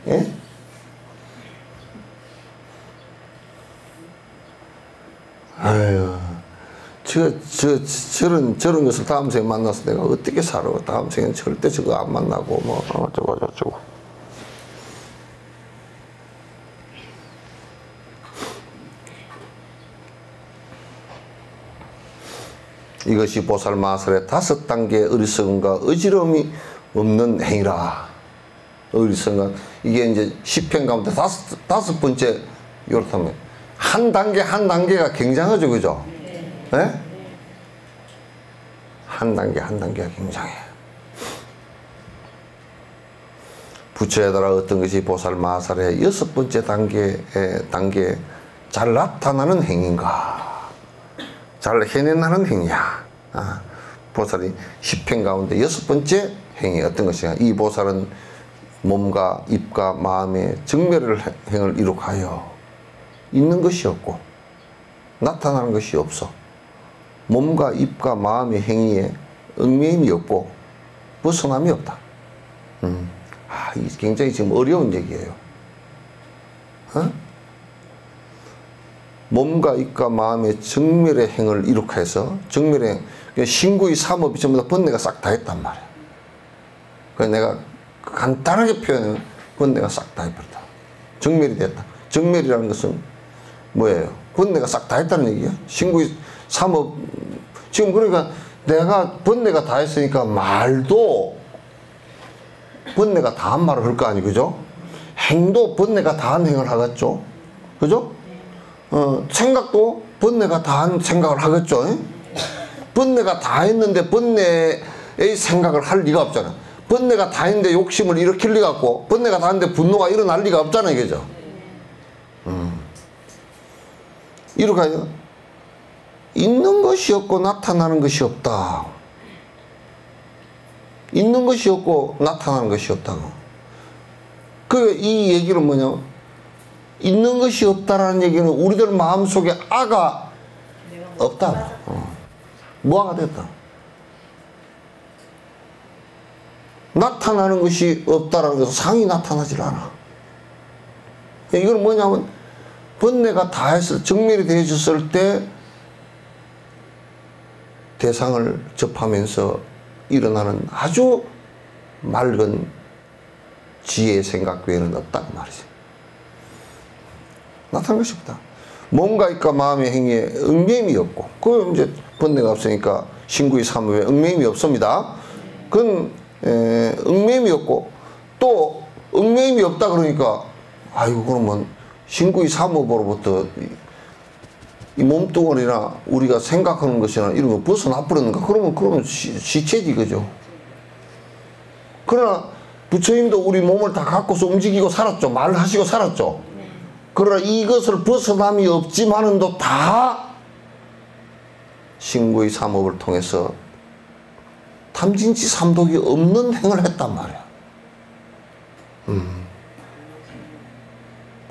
예? 아유, 저런 것을 다음 생에 만나서 내가 어떻게 살아? 다음 생에는 절대 저거 안 만나고, 뭐, 저거. 이것이 보살마살의 5단계 어리석음과 어지러움이 없는 행위라. 어리석음. 이게 이제 10편 가운데 다섯 번째, 요렇다면. 한 단계가 굉장하죠, 그죠? 네? 한 단계가 굉장해. 부처에 따라 어떤 것이 보살마살의 6번째 단계에 잘 나타나는 행위인가? 잘 해내나는 행위야. 보살이 10편 가운데 6번째 행위 어떤 것이냐? 이 보살은 몸과 입과 마음의 정멸을 행을 이룩하여 있는 것이 없고 나타나는 것이 없어. 몸과 입과 마음의 행위에 얽매임이 없고 벗어남이 없다. 이게 굉장히 지금 어려운 얘기예요. 몸과 입과 마음의 정멸의 행을 이룩해서 정멸의 행, 신구의 삼업이 전부 다 번뇌가 싹 다 했단 말이야. 그래서 내가 간단하게 표현하면 번뇌가 싹 다 해버렸다. 정멸이 됐다. 정멸이라는 것은 뭐예요? 번뇌가 싹 다 했다는 얘기야. 신구의 삼업 지금 그러니까 내가 번뇌가 다 했으니까 말도 번뇌가 다 한 말을 할 거 아니 그죠? 행도 번뇌가 다 한 행을 하겠죠. 그죠? 생각도 번뇌가 다 한 생각을 하겠죠. 번뇌가 다 했는데 번뇌의 생각을 할 리가 없잖아. 번뇌가 다 했는데 욕심을 일으킬 리가 없고 번뇌가 다 했는데 분노가 일어날 리가 없잖아요. 그죠? 이렇게 하죠. 있는 것이 없고 나타나는 것이 없다. 있는 것이 없고 나타나는 것이 없다고. 이 얘기는 뭐냐? 있는 것이 없다라는 얘기는 우리들 마음속에 아가 없다. 무아가 됐다. 나타나는 것이 없다라는 것은 상이 나타나질 않아. 이건 뭐냐면 번뇌가 다 했을 정멸이 되어졌을 때 대상을 접하면서 일어나는 아주 맑은 지혜의 생각 외에는 없다고 말이죠. 나타난 것이 없다. 몸과 입과 마음의 행위에 얽매임이 없고, 그 이제 번뇌가 없으니까 신구의 삼업에 얽매임이 없습니다. 그건 얽매임이 없고 또 얽매임이 없다 그러니까 아이고 그러면 신구의 삼업으로부터 이 몸뚱어리나 우리가 생각하는 것이나 이런 거 벗어나 버렸는가? 그러면 시체지 그죠? 그러나 부처님도 우리 몸을 다 갖고서 움직이고 살았죠. 말하시고 살았죠. 그러나 이것을 벗어남이 없지만은 또 다 신구의 삼업을 통해서 탐진치 삼독이 없는 행을 했단 말이야.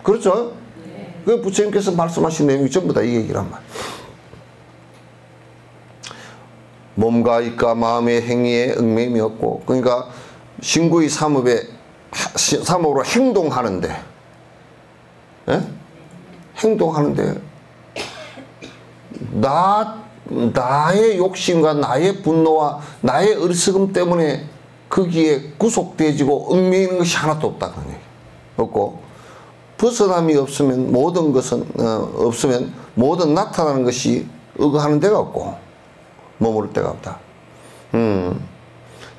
그렇죠? 그 부처님께서 말씀하신 내용이 전부 다 이 얘기란 말이야. 몸과 입과 마음의 행위에 얽매임이 없고, 그러니까 신구의 삼업으로 행동하는데, 행동하는데 나의 욕심과 나의 분노와 나의 어리석음 때문에 거기에 구속되어지고 얽매이는 것이 하나도 없다 그런 얘기. 없고 벗어남이 없으면 모든 것은 없으면 모든 나타나는 것이 의거하는 데가 없고 머무를 데가 없다.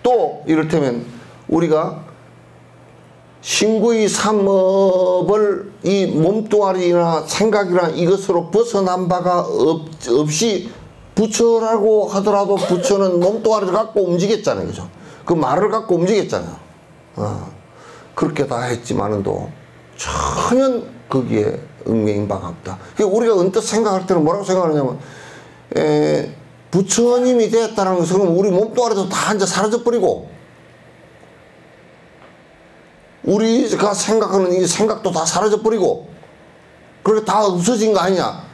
또 이를테면 우리가 신구의 삼업을 이 몸뚱아리나 생각이나 이것으로 벗어난 바가 없이 부처라고 하더라도 부처는 몸뚱아리를 갖고 움직였잖아요. 그죠? 그 말을 갖고 움직였잖아요. 그렇게 다 했지만은도 전혀 거기에 얽매인 바가 없다. 우리가 언뜻 생각할 때는 뭐라고 생각하냐면 부처님이 되었다는 것은 우리 몸뚱아리도 다 이제 사라져버리고 우리가 생각하는 이 생각도 다 사라져버리고 그렇게 다 없어진 거 아니냐?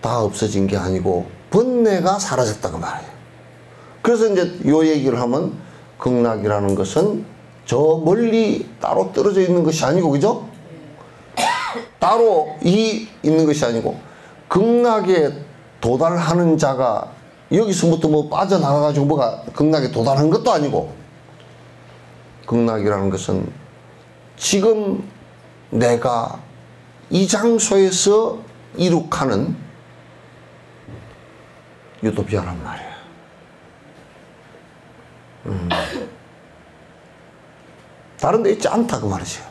다 없어진 게 아니고 번뇌가 사라졌다고 말해요. 그래서 이제 요 얘기를 하면 극락이라는 것은 저 멀리 따로 떨어져 있는 것이 아니고 그죠? 따로 있는 것이 아니고 극락에 도달하는 자가 여기서부터 뭐 빠져나가가지고 뭐가 극락에 도달한 것도 아니고, 극락이라는 것은 지금 내가 이 장소에서 이룩하는 유토피아란 말이야. 다른 데 있지 않다 그 말이죠.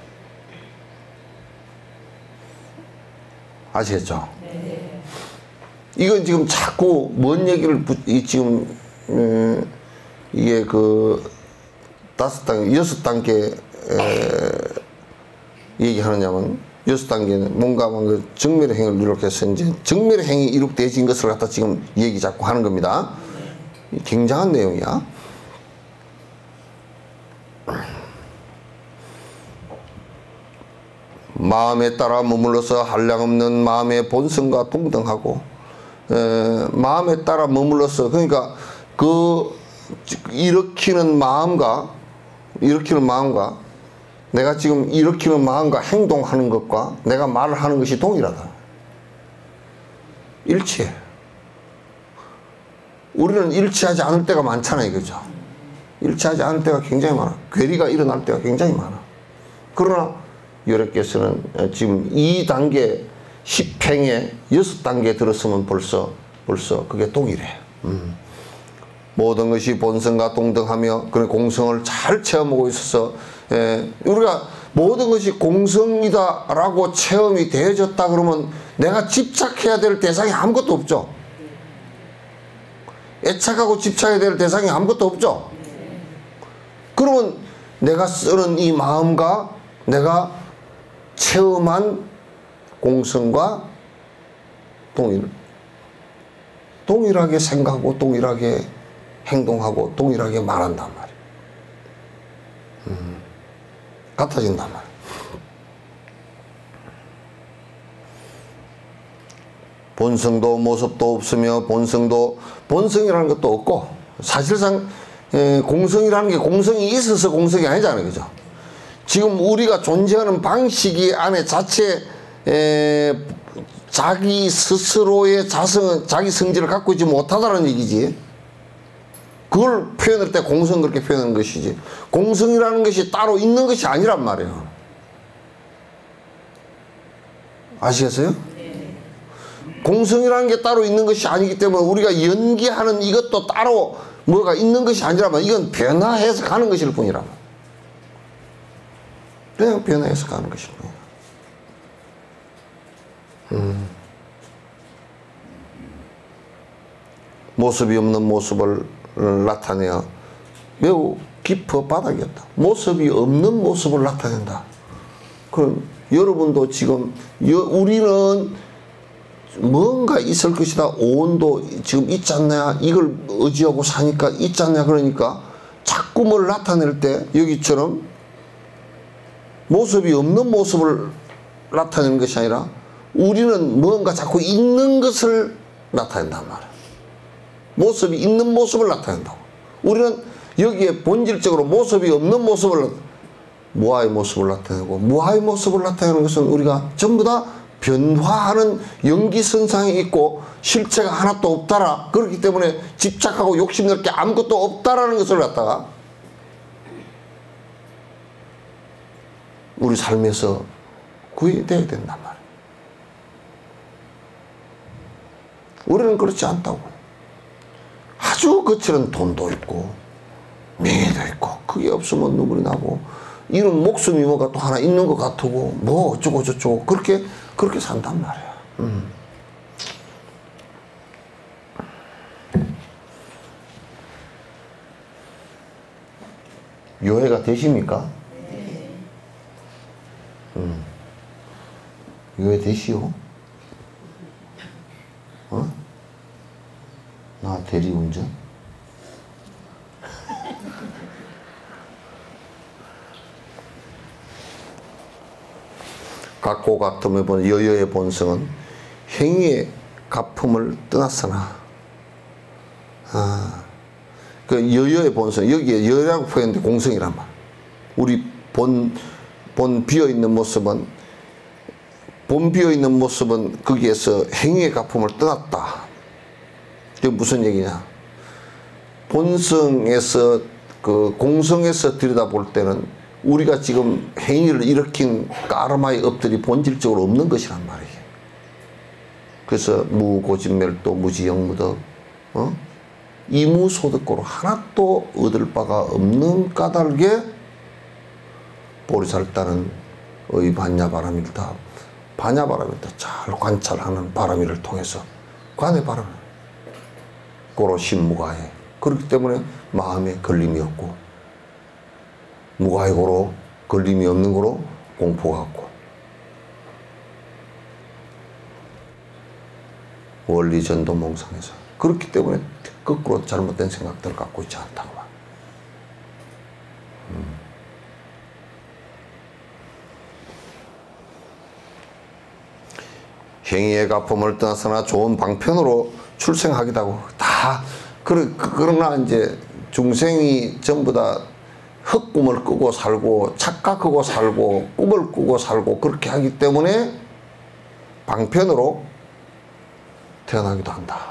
아시겠죠? 네. 이건 지금 자꾸 뭔 얘기를 지금 이게 그 5단계, 6단계 얘기하느냐면, 6단계는 뭔가 그 정멸의 행위를 누락해서 이제 정멸의 행위 이룩되어진 것을 갖다 지금 얘기 자꾸 하는 겁니다. 굉장한 내용이야. 마음에 따라 머물러서 한량없는 마음의 본성과 동등하고, 마음에 따라 머물러서, 그러니까 그 일으키는 마음과 내가 지금 일으키는 마음과 행동하는 것과 내가 말을 하는 것이 동일하다. 일치해. 우리는 일치하지 않을 때가 많잖아요, 이거죠. 일치하지 않을 때가 굉장히 많아. 괴리가 일어날 때가 굉장히 많아. 그러나 요래께서는 지금 2단계 10행에 6단계에 들었으면 벌써 그게 동일해. 모든 것이 본성과 동등하며 그런 공성을 잘 체험하고 있어서, 우리가 모든 것이 공성이다라고 체험이 되어졌다 그러면 내가 집착해야 될 대상이 아무것도 없죠. 애착하고 집착해야 될 대상이 아무것도 없죠. 그러면 내가 쓰는 이 마음과 내가 체험한 공성과 동일하게 생각하고 동일하게 행동하고 동일하게 말한단 말이에요. 같아진단 말이에요. 본성도 모습도 없으며 본성이라는 것도 없고, 사실상 공성이라는 게 공성이 있어서 공성이 아니잖아요, 그죠? 지금 우리가 존재하는 방식이 안에 자체 자기 스스로의 자기 성질을 갖고 있지 못하다는 얘기지. 그걸 표현할 때 공성 그렇게 표현하는 것이지, 공성이라는 것이 따로 있는 것이 아니란 말이에요. 아시겠어요? 공성이라는 게 따로 있는 것이 아니기 때문에 우리가 연기하는 이것도 따로 뭐가 있는 것이 아니라면 이건 변화해서 가는 것일 뿐이라. 그냥 변화해서 가는 것일 뿐이야. 모습이 없는 모습을 나타내어 매우 깊어 바닥이었다. 모습이 없는 모습을 나타낸다. 그럼 여러분도 지금 우리는 뭔가 있을 것이다. 오온도 지금 있지 않냐. 이걸 의지하고 사니까 있지 않냐. 그러니까 자꾸 뭘 나타낼 때 여기처럼 모습이 없는 모습을 나타내는 것이 아니라 우리는 뭔가 자꾸 있는 것을 나타낸단 말이야. 모습이 있는 모습을 나타낸다고. 우리는 여기에 본질적으로 모습이 없는 모습을, 무아의 모습을 나타내고, 무아의 모습을 나타내는 것은 우리가 전부 다 변화하는 연기선상에 있고 실체가 하나도 없다라. 그렇기 때문에 집착하고 욕심낼 게 아무것도 없다라는 것을 갖다가 우리 삶에서 구해야 된단 말이에요. 우리는 그렇지 않다고. 아주 거칠은 돈도 있고 명예도 있고 그게 없으면 눈물이 나고 이런 목숨이 뭐가 또 하나 있는 것 같고 뭐 어쩌고 저쩌고 그렇게 산단 말이야. 요해가 되십니까? 요해 되시오? 나 대리운전? 같고 같음에 보는 여여의 본성은 행위의 가품을 떠났으나, 그 여여의 본성, 여기에 여라고 표현돼 공성이란 말. 우리 본 비어있는 모습은 거기에서 행위의 가품을 떠났다. 이게 무슨 얘기냐? 본성에서 그 공성에서 들여다볼 때는 우리가 지금 행위를 일으킨 까르마의 업들이 본질적으로 없는 것이란 말이에요. 그래서 무고진멸도 무지영무덕, 이무소득고로 하나도 얻을 바가 없는 까닭에 보리살다는 의반야바람일다. 반야바람일다. 잘 관찰하는 바람이를 통해서 관의 바람. 고로 신무가해. 그렇기 때문에 마음에 걸림이 없고, 무가해 고로 걸림이 없는 고로 공포가 없고, 원리전도 몽상에서 그렇기 때문에 거꾸로 잘못된 생각들을 갖고 있지 않다고 봐. 행위의 가품을 떠나서나 좋은 방편으로 출생하기도 하고 다 그러나 이제 중생이 전부 다 헛꿈을 꾸고 살고 착각하고 살고 꿈을 꾸고 살고 그렇게 하기 때문에 방편으로 태어나기도 한다.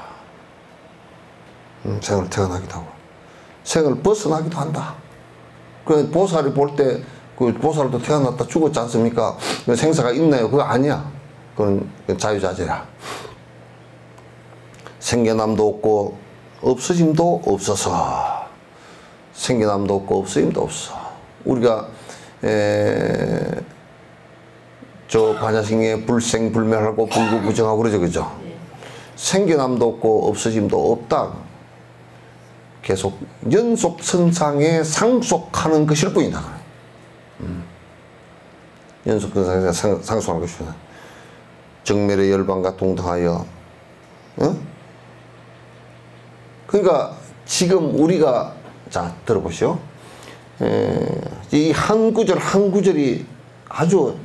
생을 태어나기도 하고 생을 벗어나기도 한다. 그 보살이 볼 때 그 보살도 태어났다 죽었지 않습니까? 생사가 있나요? 그거 아니야. 그건 자유자재야. 생겨남도 없고 없어짐도 없어서 생겨남도 없고 없어짐도 없어. 우리가 저 반야승에 불생불멸하고 불구부정하고 그러죠, 그죠? 생겨남도 없고 없어짐도 없다. 계속 연속선상에 상속하는 것일 뿐이다. 연속선상에 상속하는 것이다. 정멸의 열반과 동등하여, 그러니까 지금 우리가 자 들어보시오. 이 한 구절 한 구절이 아주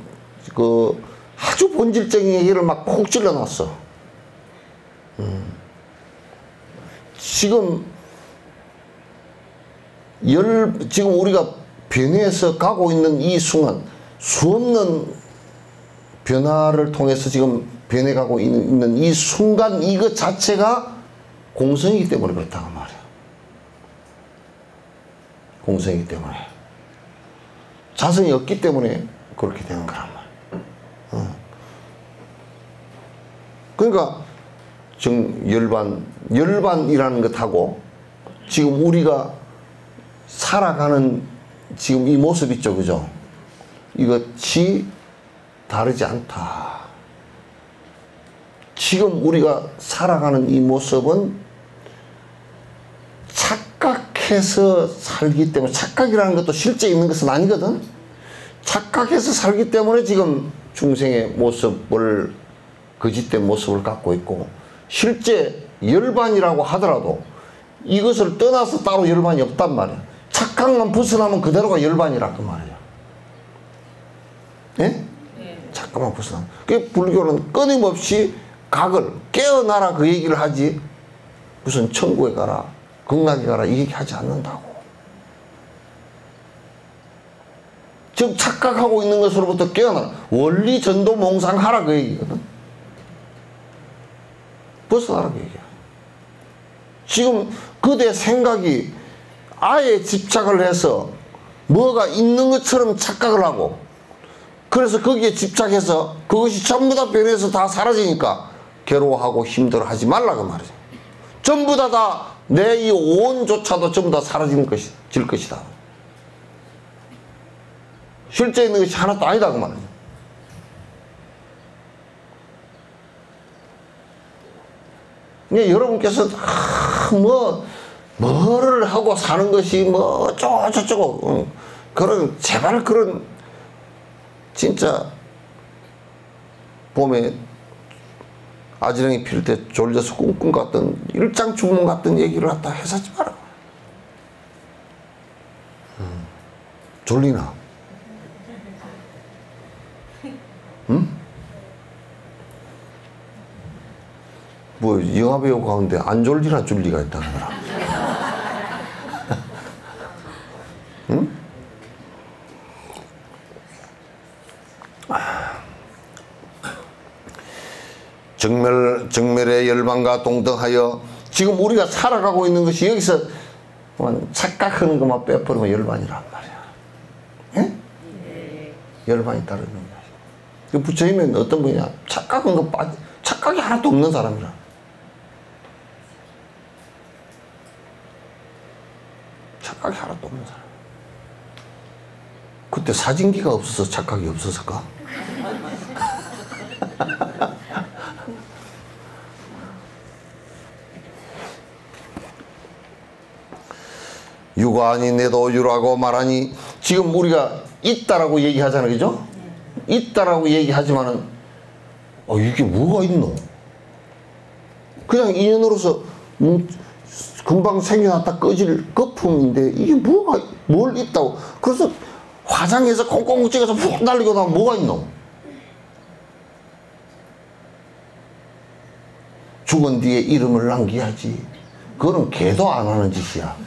아주 본질적인 얘기를 막 콕 찔러놨어. 지금 지금 우리가 변해서 가고 있는 이 순간 수없는 변화를 통해서 지금 변해가고 있는 이 순간 이것 자체가 공성이기 때문에 그렇다고 말이야. 공성이기 때문에. 자성이 없기 때문에 그렇게 되는 거란 말이야. 그러니까 열반이라는 것하고 지금 우리가 살아가는 지금 이 모습 있죠, 그죠? 이것이 다르지 않다. 지금 우리가 살아가는 이 모습은 착각해서 살기 때문에, 착각이라는 것도 실제 있는 것은 아니거든. 착각해서 살기 때문에 지금 중생의 모습을, 거짓된 모습을 갖고 있고, 실제 열반이라고 하더라도 이것을 떠나서 따로 열반이 없단 말이야. 착각만 벗어나면 그대로가 열반이라 그 말이야. 예? 착각만 벗어나면. 그 불교는 끊임없이 각을 깨어나라 그 얘기를 하지, 무슨 천국에 가라 극락에 가라 이 얘기 하지 않는다고. 지금 착각하고 있는 것으로부터 깨어나라, 원리 전도 몽상하라 그 얘기거든. 벗어나라 그 얘기야. 지금 그대 생각이 아예 집착을 해서 뭐가 있는 것처럼 착각을 하고, 그래서 거기에 집착해서 그것이 전부 다 변해서 다 사라지니까 괴로워하고 힘들어하지 말라 그 말이죠. 전부 다 내 이 온조차도 전부 다 사라질 것이다. 실제 있는 것이 하나도 아니다 그 말이죠. 그러니까 여러분께서 뭐를 하고 사는 것이 뭐 저쩌고 그런, 제발 그런, 진짜 봄에 아지랑이 필 때 졸려서 꿍꿍 같던 일장춘몽 같은 얘기를 갖다 해서지 마라. 졸리나? 응? 뭐 영화배우 가운데 안 졸리나 줄 리가 있다는 거라. 응? 정멸의 열반과 동등하여 지금 우리가 살아가고 있는 것이 여기서 착각하는 것만 빼버리면 열반이란 말이야. 예? 열반이 따르는 거야. 그 부처님은 어떤 분이냐? 착각한 거 착각이 하나도 없는 사람이라. 착각이 하나도 없는 사람. 그때 사진기가 없어서 착각이 없었을까? 유관이 내도 유라고 말하니, 지금 우리가 있다라고 얘기하잖아요, 그죠? 있다라고 얘기하지만은 이게 뭐가 있노? 그냥 인연으로서 금방 생겨났다 꺼질 거품인데 이게 뭘 있다고? 그래서 화장해서 꽁꽁 찍어서 훅 날리고 나면 뭐가 있노? 죽은 뒤에 이름을 남겨야지. 그거는 개도 안 하는 짓이야.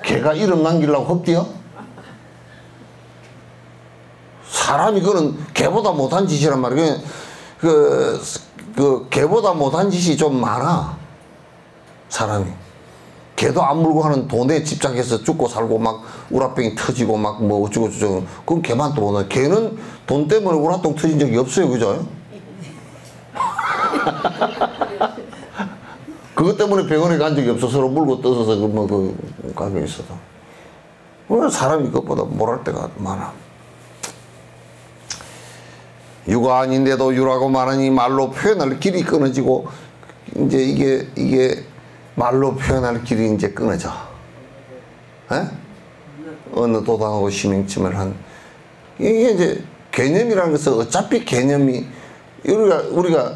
개가 이름 남기려고 헛디어? 사람이 그거는 개보다 못한 짓이란 말이야. 그 개보다 못한 짓이 좀 많아. 사람이. 개도 안 물고 하는 돈에 집착해서 죽고 살고 막 우라병이 터지고 막 뭐 어쩌고저쩌고. 그건 개만 또 못해. 개는 돈 때문에 우라통 터진 적이 없어요. 그죠? 그것 때문에 병원에 간 적이 없어. 서로 물고 떠서서 그 가격이 있어도. 왜 사람이 그것보다 못할 때가 많아. 유가 아닌데도 유라고 말하니 말로 표현할 길이 끊어지고, 이제 이게 말로 표현할 길이 이제 끊어져. 에? 어느 도당하고 심행침을 한. 이게 이제 개념이라는 것은 어차피 개념이, 우리가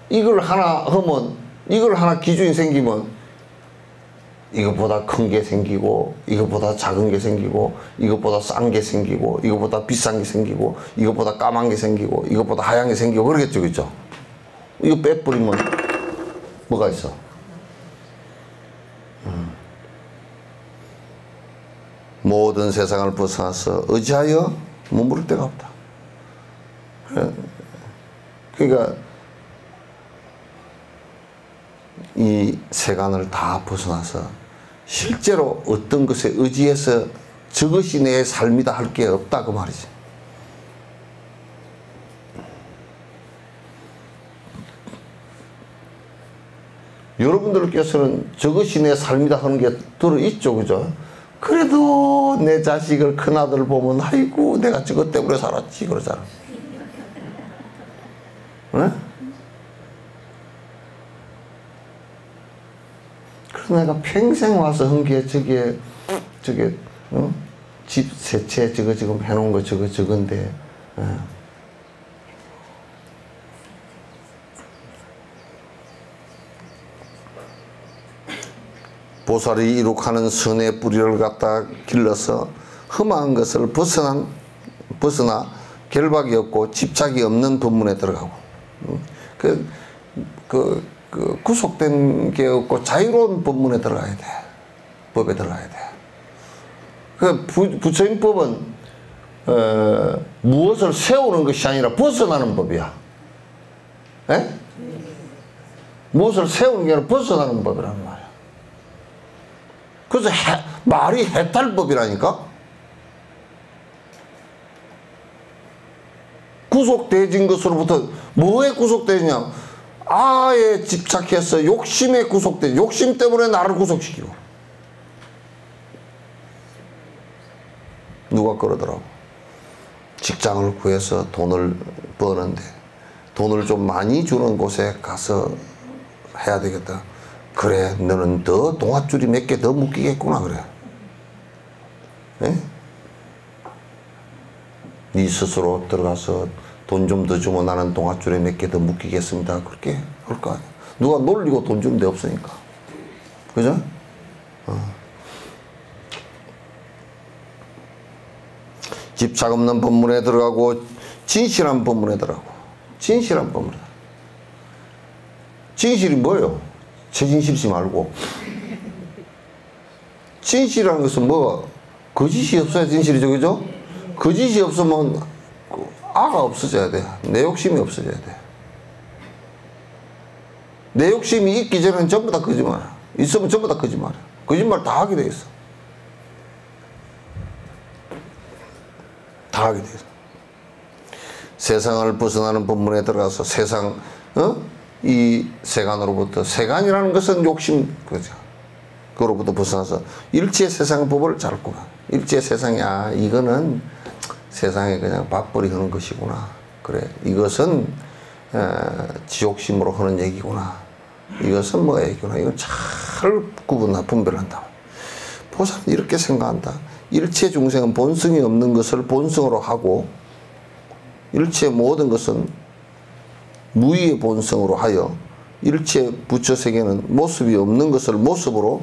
이걸 하나 하면, 이걸 하나 기준이 생기면 이것보다 큰 게 생기고, 이것보다 작은 게 생기고, 이것보다 싼 게 생기고, 이것보다 비싼 게 생기고, 이것보다 까만 게 생기고, 이것보다 하얀 게 생기고, 그러겠죠, 그죠? 이거 빼버리면 뭐가 있어? 모든 세상을 벗어나서 의지하여 머무를 데가 없다. 그러니까 이 세간을 다 벗어나서 실제로 어떤 것에 의지해서 저것이 내 삶이다 할 게 없다 그 말이지. 여러분들께서는 저것이 내 삶이다 하는 게 들어있죠, 그죠? 그래도 내 자식을 큰아들 보면 아이고 내가 저것 때문에 살았지 그러잖아. 응? 그래서 내가 평생 와서 한 게 저게 집 세 채 저거 지금 해놓은 거 저건데. 보살이 이룩하는 선의 뿌리를 갖다 길러서 험한 것을 벗어나 결박이 없고 집착이 없는 법문에 들어가고, 구속된 게 없고 자유로운 법문에 들어가야 돼. 법에 들어가야 돼. 부처님 법은 무엇을 세우는 것이 아니라 벗어나는 법이야. 에? 무엇을 세우는 게 아니라 벗어나는 법이란 말이야. 그래서 말이 해탈법이라니까? 구속되어진 것으로부터 뭐에 구속되느냐? 아에 집착해서 욕심에 구속돼. 욕심 때문에 나를 구속시키고. 누가 그러더라고. 직장을 구해서 돈을 버는데 돈을 좀 많이 주는 곳에 가서 해야 되겠다. 그래, 너는 더 동아줄이 몇 개 더 묶이겠구나, 그래. 네? 네 스스로 들어가서 돈 좀 더 주면 나는 동아줄에 몇 개 더 묶이겠습니다. 그렇게 할 거 아니야. 누가 놀리고 돈 주는 데 없으니까. 그죠? 집착 없는 법문에 들어가고, 진실한 법문에 들어가고. 진실한 법문에. 진실이 뭐예요? 최진실씨 말고. 진실이라는 것은 뭐가? 거짓이 없어야 진실이죠, 그죠? 거짓이 없으면 아가 없어져야 돼. 내 욕심이 없어져야 돼. 내 욕심이 있기 전에는 전부 다 거짓말이야. 있으면 전부 다 거짓말이야. 거짓말 다 하게 돼 있어. 다 하게 돼 있어. 세상을 벗어나는 본문에 들어가서 세상, 이 세간으로부터, 세간이라는 것은 욕심, 그죠. 그로부터 벗어나서 일체 세상의 법을 잘 구가. 일체 세상이, 아, 이거는 세상에 그냥 밥벌이 하는 것이구나. 그래, 이것은 지욕심으로 하는 얘기구나. 이것은 뭐 얘기구나. 이건 잘 분별한다. 보살은 이렇게 생각한다. 일체 중생은 본성이 없는 것을 본성으로 하고 일체 모든 것은 무의의 본성으로 하여 일체 부처 세계는 모습이 없는 것을 모습으로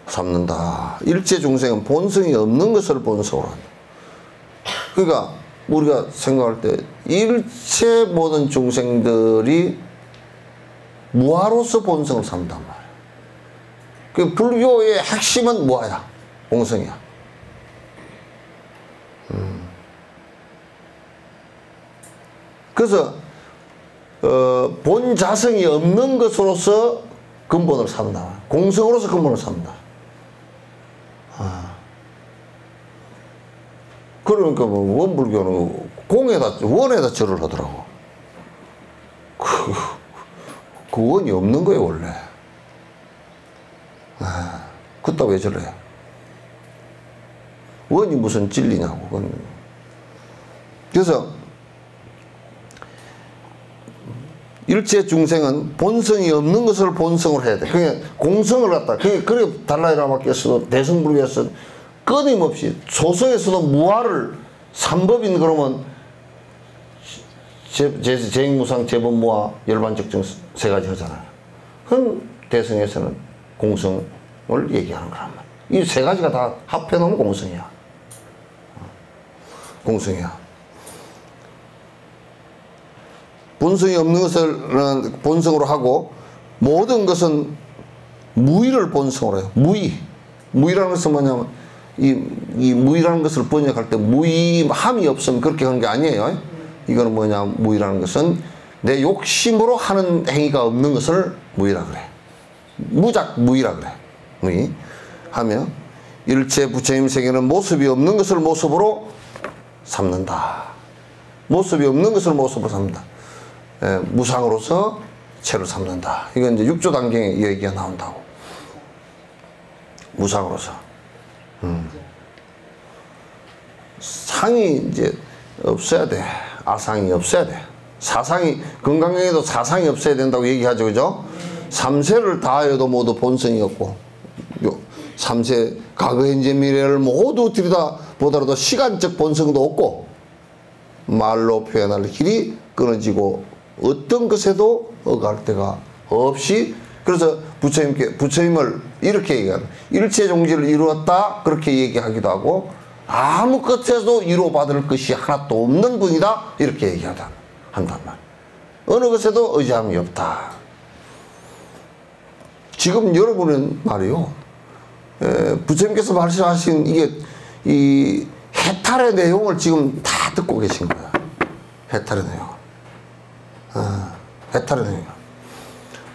삼는다. 일체 중생은 본성이 없는 것을 본성으로 한다. 그러니까 우리가 생각할 때 일체 모든 중생들이 무아로서 본성을 삼단 말이야. 그 불교의 핵심은 무아야. 공성이야. 그래서 본 자성이 없는 것으로서 근본을 삼다. 공성으로서 근본을 삼다. 그러니까 뭐 원불교는 원에다 절을 하더라고. 그 원이 없는 거예요 원래. 그따 왜 저래? 원이 무슨 진리냐고. 그래서 일체 중생은 본성이 없는 것을 본성으로 해야 돼. 그게 공성을 갖다. 그래 달라이라마께서도 대승불교에서 끊임없이 소성에서도 무아를 삼법인 그러면 재행무상, 재범무아, 열반적증 세 가지 하잖아요. 그럼 대승에서는 공성을 얘기하는 거란 말이야. 이 세 가지가 다 합해놓으면 공성이야. 공성이야. 본성이 없는 것을 본성으로 하고 모든 것은 무의를 본성으로 해요. 무의라는 것은 뭐냐면 이 무의라는 것을 번역할 때 무의함이 없으면 그렇게 하는 게 아니에요. 이거는 뭐냐, 무의라는 것은 내 욕심으로 하는 행위가 없는 것을 무의라 그래. 무작 무의라 그래. 무의 하며 일체 부처님 세계는 모습이 없는 것을 모습으로 삼는다. 모습이 없는 것을 모습으로 삼는다. 무상으로서 체를 삼는다. 이건 이제 육조 단경에 얘기가 나온다고. 무상으로서. 상이 이제 없어야 돼. 아상이 없어야 돼. 사상이, 건강경에도 사상이 없어야 된다고 얘기하죠. 그죠? 3세를 다하여도 모두 본성이 없고, 3세, 과거, 현재, 미래를 모두 들여다 보더라도 시간적 본성도 없고, 말로 표현할 길이 끊어지고, 어떤 것에도 어갈 데가 없이, 그래서 부처님을 이렇게 얘기하는, 일체 종지를 이루었다, 그렇게 얘기하기도 하고, 아무 것에도 이루어받을 것이 하나도 없는 분이다, 이렇게 얘기한단 말이야. 어느 것에도 의지함이 없다. 지금 여러분은 말이요, 부처님께서 말씀하신 이 해탈의 내용을 지금 다 듣고 계신 거야. 해탈의 내용. 해탈의 내용.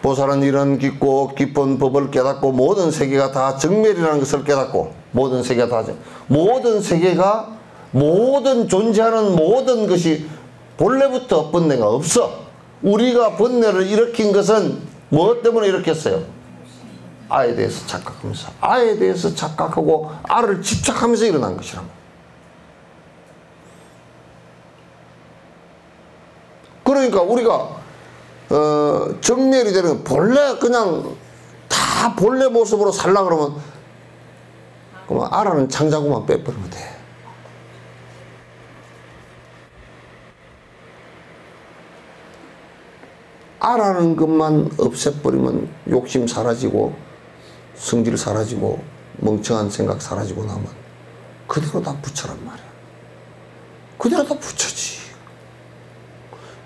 보살은 이런 깊은 법을 깨닫고 모든 세계가 다 정멸이라는 것을 깨닫고 모든 세계가 모든 존재하는 모든 것이 본래부터 번뇌가 없어. 우리가 번뇌를 일으킨 것은 무엇 때문에 일으켰어요? 아에 대해서 착각하면서, 아에 대해서 착각하고 아를 집착하면서 일어난 것이란 말이야. 그러니까 우리가 정멸이 되는, 본래 그냥 다 본래 모습으로 살라 그러면 아라는 창자고만 빼버리면 돼. 아라는 것만 없애버리면 욕심 사라지고 성질 사라지고 멍청한 생각 사라지고 나면 그대로 다 부처란 말이야. 그대로 다 부처지.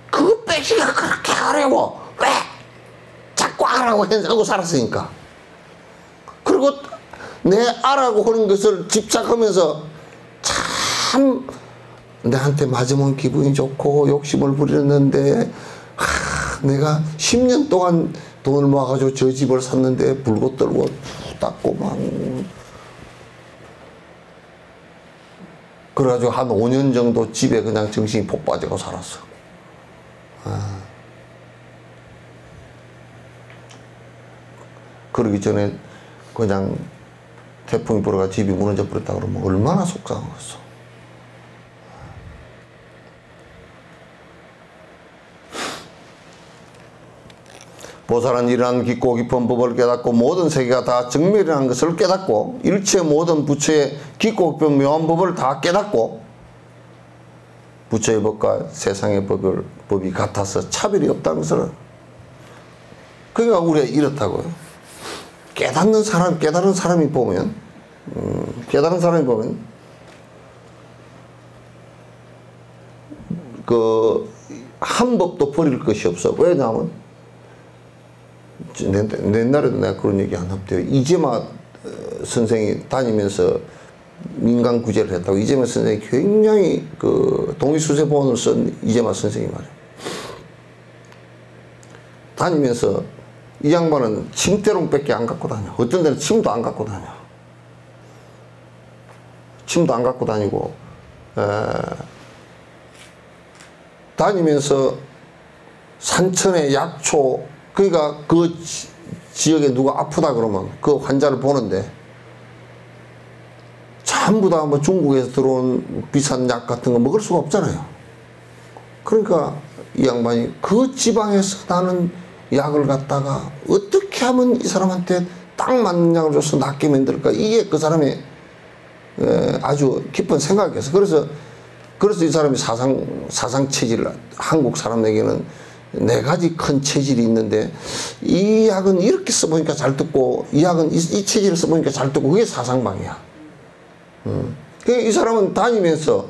그거 빼기가 그렇게 어려워. 왜? 자꾸 아라고 하고 살았으니까. 그리고 내 아라고 하는 것을 집착하면서 참 내한테 맞으면 기분이 좋고 욕심을 부렸는데 내가 10년 동안 돈을 모아가지고 저 집을 샀는데 불고 떨고 닦고 막. 그래가지고 한 5년 정도 집에 그냥 정신이 폭 빠지고 살았어. 그러기 전에 그냥 태풍이 불어가 집이 무너져 버렸다 그러면 얼마나 속상하겠어. 보살은 이러한 깊고 깊은 법을 깨닫고 모든 세계가 다 정멸이라는 것을 깨닫고 일체 모든 부처의 깊고 깊은 묘한 법을 다 깨닫고 부처의 법과 세상의 법이 같아서 차별이 없다는 것을. 그러니까 우리가 이렇다고요. 깨닫는 사람이 보면 그 한 법도 버릴 것이 없어. 왜냐하면 옛날에도 내가 그런 얘기 안 했대요. 이재마 선생이 다니면서 민간 구제를 했다고. 이재마 선생이 굉장히 그 동의수세본을 쓴 이재마 선생이 말이에요. 다니면서 이 양반은 침대롱밖에 안 갖고 다녀. 어떤 데는 침도 안 갖고 다녀. 침도 안 갖고 다니고 다니면서 산천의 약초, 그러니까 그 지역에 누가 아프다 그러면 그 환자를 보는데 전부 다 뭐 중국에서 들어온 비싼 약 같은 거 먹을 수가 없잖아요. 그러니까 이 양반이 그 지방에서 나는 약을 갖다가 어떻게 하면 이 사람한테 딱 맞는 약을 줘서 낫게 만들까, 이게 그 사람의 아주 깊은 생각이었어. 그래서 이 사람이 사상 체질, 한국 사람에게는 4가지 큰 체질이 있는데, 이 약은 이렇게 써보니까 잘 듣고, 이 약은 이 체질을 써보니까 잘 듣고, 그게 사상방이야. 이 사람은 다니면서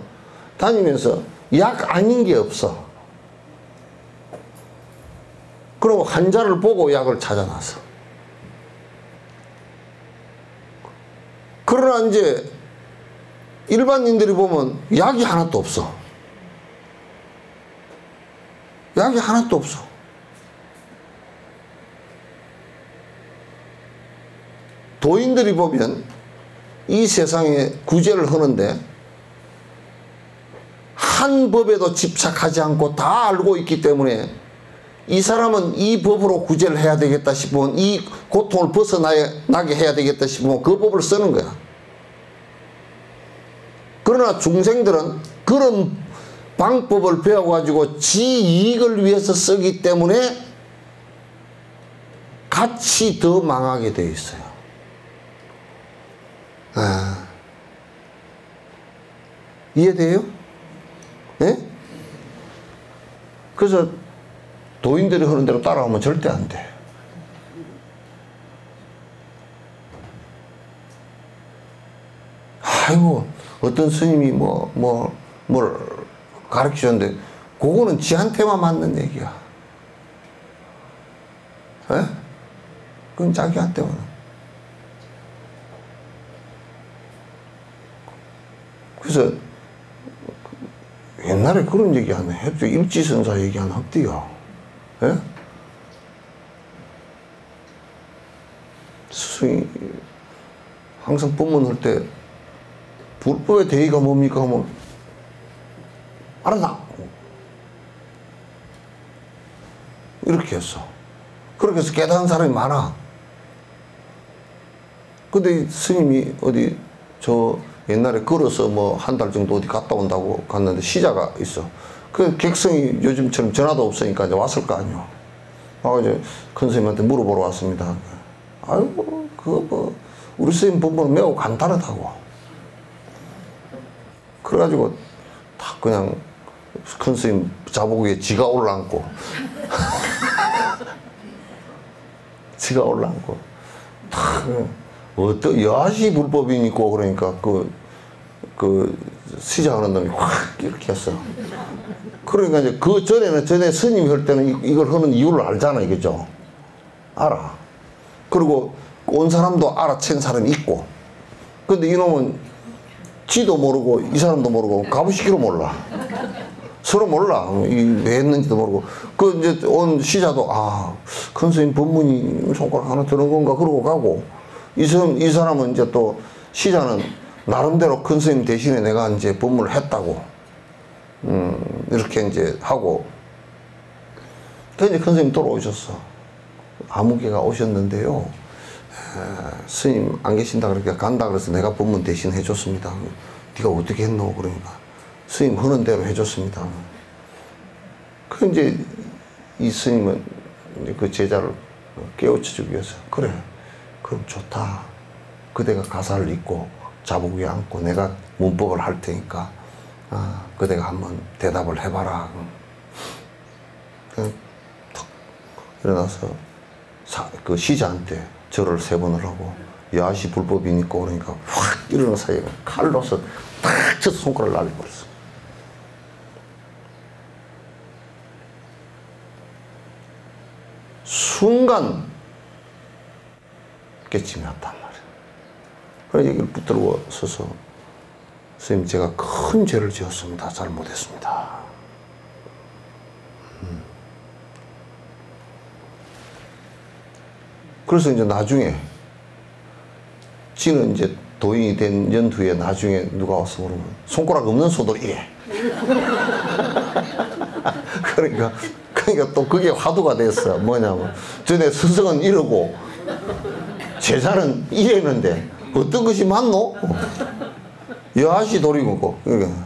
약 아닌 게 없어. 그리고 환자를 보고 약을 찾아놨어. 그러나 이제 일반인들이 보면 약이 하나도 없어. 약이 하나도 없어. 도인들이 보면 이 세상에 구제를 하는데 한 법에도 집착하지 않고 다 알고 있기 때문에 이 사람은 이 법으로 구제를 해야 되겠다 싶으면, 이 고통을 벗어나게 해야 되겠다 싶으면 그 법을 쓰는 거야. 그러나 중생들은 그런 방법을 배워가지고 지 이익을 위해서 쓰기 때문에 같이 더 망하게 되어 있어요. 이해돼요? 예? 그래서 도인들이 하는 대로 따라오면 절대 안 돼. 아이고, 어떤 스님이 뭘 가르치셨는데, 그거는 지한테만 맞는 얘기야. 예? 그건 자기한테만. 그래서 옛날에 그런 얘기 하네. 일지선사 얘기 하나 합디요. 예? 스승이 항상 법문할 때 불법의 대의가 뭡니까 하면 알았나? 이렇게 했어. 그렇게 해서 깨달은 사람이 많아. 근데 스님이 어디 옛날에 걸어서 뭐 한 달 정도 어디 갔다 온다고 갔는데 시자가 있어. 그 객성이 요즘처럼 전화도 없으니까 이제 왔을 거 아니요. 이제 큰 스님한테 물어보러 왔습니다. 아이고, 우리 스님 법문은 매우 간단하다고. 그래가지고 다 그냥 큰 스님 자복 위에 지가 올라앉고 지가 올라앉고 어떤 여하시 불법이 있고 그러니까 그 시작하는 놈이 확 이렇게 했어. 그러니까 이제 그 전에 스님이 할 때는 이걸 하는 이유를 알잖아, 이거죠. 알아. 그리고 온 사람도 알아챈 사람이 있고. 근데 이놈은 지도 모르고 이 사람도 모르고 가부시기로 몰라. 서로 몰라. 왜 했는지도 모르고. 그 이제 온 시자도, 큰 스님 법문이 손가락 하나 드는 건가? 그러고 가고. 이 사람은 이제 또, 시자는 나름대로 큰 스님 대신에 내가 이제 법문을 했다고. 이렇게 이제 하고. 그 이제 큰 스님 돌아오셨어. 아무개가 오셨는데요. 스님 안 계신다 그러니까 간다 그래서 내가 법문 대신 해줬습니다. 네가 어떻게 했노? 그러니까 스님 하는 대로 해줬습니다. 그 이제 이 스님은 그 제자를 깨우쳐주기 위해서 그래 그럼 좋다. 그대가 가사를 읽고 자복 위에 앉고 내가 문법을 할 테니까 그대가 한번 대답을 해봐라. 그냥 턱 일어나서 그 시자한테 절을 3번을 하고 야시 불법이니까 그러니까 확 일어나는 사이에 칼로서 탁 쳐서 손가락을 날려버렸어. 순간 깨침이 왔단 말이야. 그래서 여기를 붙들고 서서 선생님 제가 큰 죄를 지었습니다. 잘못했습니다. 그래서 이제 나중에 지는 이제 도인이 된 연후에 나중에 누가 와서 그러면 손가락 없는 소도 이래. 그러니까 또 그게 화두가 됐어. 뭐냐면 전에 스승은 이러고 제자는 이랬는데 어떤 것이 맞노? 여하시 도리고 그러니까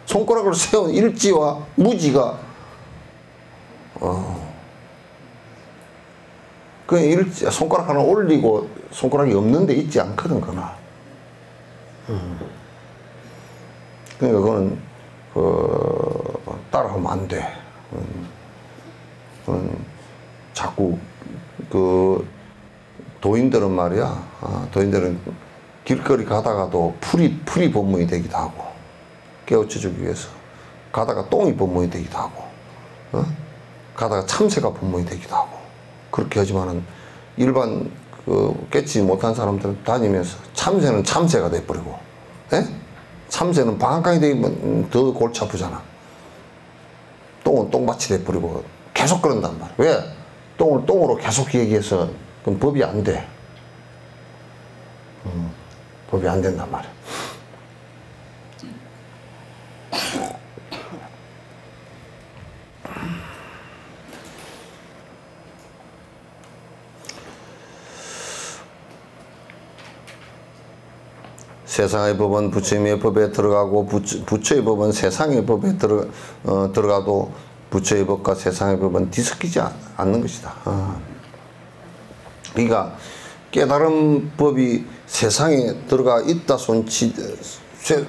손가락을 세운 일지와 무지가 그냥 손가락 하나 올리고 손가락이 없는데 있지 않거든, 그나. 그러니까 그거는, 따라하면 안 돼. 자꾸, 도인들은 말이야, 도인들은 길거리 가다가도 풀이 법문이 되기도 하고, 깨우쳐주기 위해서. 가다가 똥이 법문이 되기도 하고, 가다가 참새가 법문이 되기도 하고. 그렇게 하지만은 일반 깨치 못한 사람들은 다니면서 참새는 참새가 돼버리고, 예? 참새는 방앗간이 되면 더 골치 아프잖아. 똥은 똥밭이 돼버리고 계속 그런단 말이야. 왜? 똥을 똥으로 계속 얘기해서 그럼 법이 안 돼. 법이 안 된단 말이야. 세상의 법은 부처님의 법에 들어가고 부처의 법은 세상의 법에 들어가도 부처의 법과 세상의 법은 뒤섞이지 않는 것이다. 그러니까 깨달은 법이 세상에 들어가 있다 손치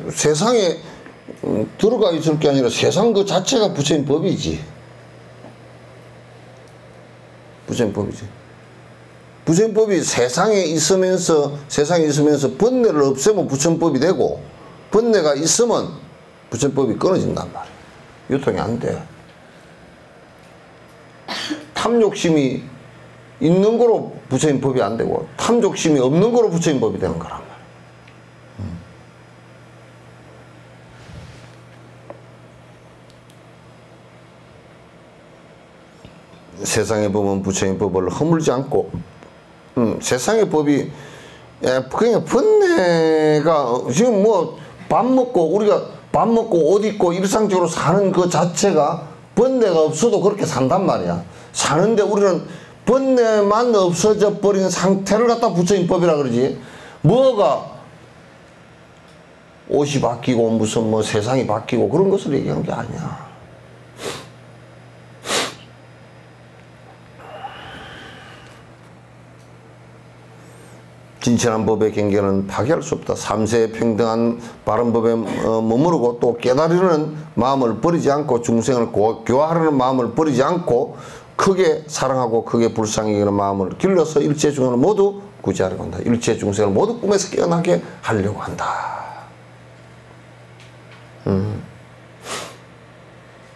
세상에 들어가 있을 게 아니라 세상 그 자체가 부처님 법이지. 부처님 법이지. 부처님 법이 세상에 있으면서 번뇌를 없애면 부처님 법이 되고 번뇌가 있으면 부처님 법이 끊어진단 말이야. 유통이 안 돼. 탐욕심이 있는 거로 부처님 법이 안 되고 탐욕심이 없는 거로 부처님 법이 되는 거란 말이야. 세상의 법은 부처님 법을 허물지 않고 세상의 법이 그냥 번뇌가 지금 뭐 밥 먹고 우리가 밥 먹고 옷 입고 일상적으로 사는 그 자체가 번뇌가 없어도 그렇게 산단 말이야. 사는데 우리는 번뇌만 없어져 버린 상태를 갖다 부처님 법이라 그러지. 뭐가 옷이 바뀌고 무슨 뭐 세상이 바뀌고 그런 것을 얘기하는 게 아니야. 진실한 법의 경계는 파괴할 수 없다. 삼세에 평등한 바른 법에 머무르고 또 깨달으려는 마음을 버리지 않고 중생을 교화하려는 마음을 버리지 않고 크게 사랑하고 크게 불쌍히 여기는 마음을 길러서 일체 중생을 모두 구제하려고 한다. 일체 중생을 모두 꿈에서 깨어나게 하려고 한다.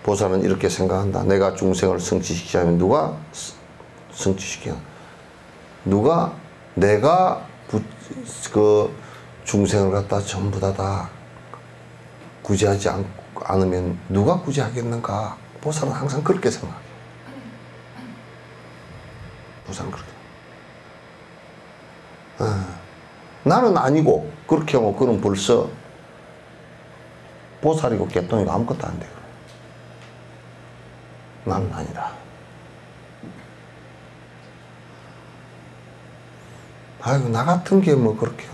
보살은 이렇게 생각한다. 내가 중생을 성취시키자면 누가 성취시키냐? 내가 그 중생을 갖다 전부 다 구제하지 않고 않으면 누가 굳이 하겠는가? 보살은 항상 그렇게 생각해요. 보살은 그렇게. 나는 아니고 그렇게 하면 그럼 벌써 보살이고 개똥이고 아무것도 안 돼요. 나는 아니다. 아이고 나 같은 게 뭐 그렇게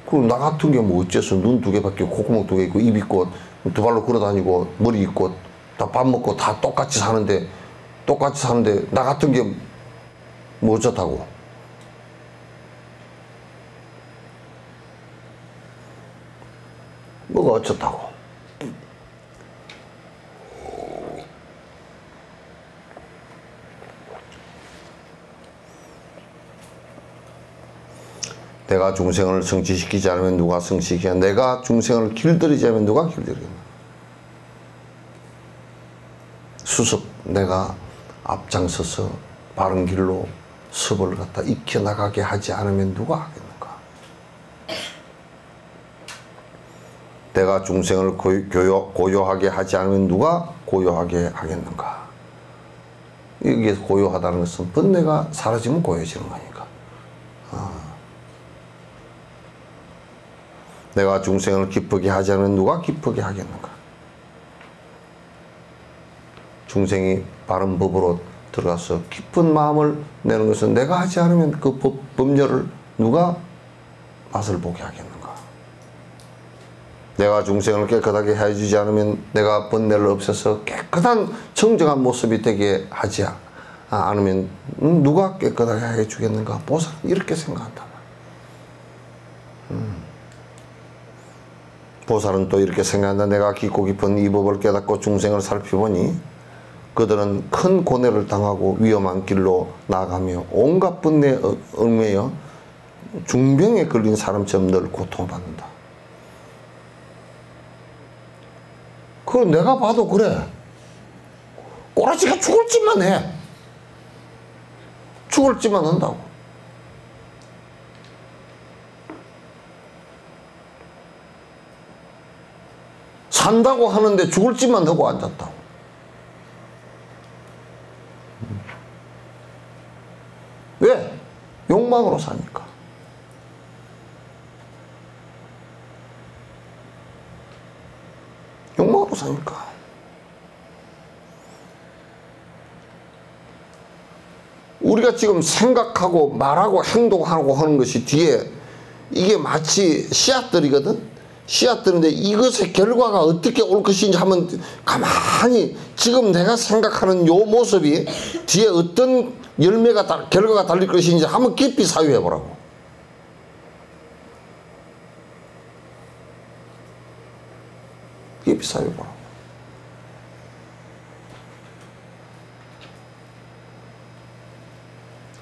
그리고 나 같은 게 뭐 어째서 눈 두 개밖에 콧구멍 두 개 있고 입 있고 두 발로 걸어다니고 머리 있고 다 밥 먹고 다 똑같이 사는데 나 같은 게 뭐 어쩌다고. 뭐가 어쩌다고. 내가 중생을 성취시키지 않으면 누가 성취시키냐. 내가 중생을 길들이지 않으면 누가 길들이냐. 수습 내가 앞장서서 바른 길로 습을 갖다 익혀나가게 하지 않으면 누가 하겠는가. 내가 중생을 고요하게 하지 않으면 누가 고요하게 하겠는가. 이게 고요하다는 것은 번뇌가 사라지면 고요해지는 거니까. 내가 중생을 기쁘게 하지 않으면 누가 기쁘게 하겠는가. 중생이 바른 법으로 들어가서 깊은 마음을 내는 것은 내가 하지 않으면 그 법률을 누가 맛을 보게 하겠는가. 내가 중생을 깨끗하게 해주지 않으면 내가 번뇌를 없애서 깨끗한 청정한 모습이 되게 하지 않으면 누가 깨끗하게 해주겠는가. 보살은 이렇게 생각한다. 보살은 또 이렇게 생각한다. 내가 깊고 깊은 이 법을 깨닫고 중생을 살펴보니 그들은 큰 고뇌를 당하고 위험한 길로 나아가며 온갖 번뇌에 얽매여 중병에 걸린 사람처럼 늘 고통받는다. 그거 내가 봐도 그래. 꼬라지가 죽을 짓만 해. 죽을 짓만 한다고. 산다고 하는데 죽을 짓만 하고 앉았다고. 왜? 욕망으로 사니까. 욕망으로 사니까. 우리가 지금 생각하고 말하고 행동하고 하는 것이 뒤에 이게 마치 씨앗들이거든. 씨앗들인데 이것의 결과가 어떻게 올 것인지 한번 가만히 지금 내가 생각하는 요 모습이 뒤에 어떤 결과가 달릴 것인지 한번 깊이 사유해 보라고. 깊이 사유해 보라고.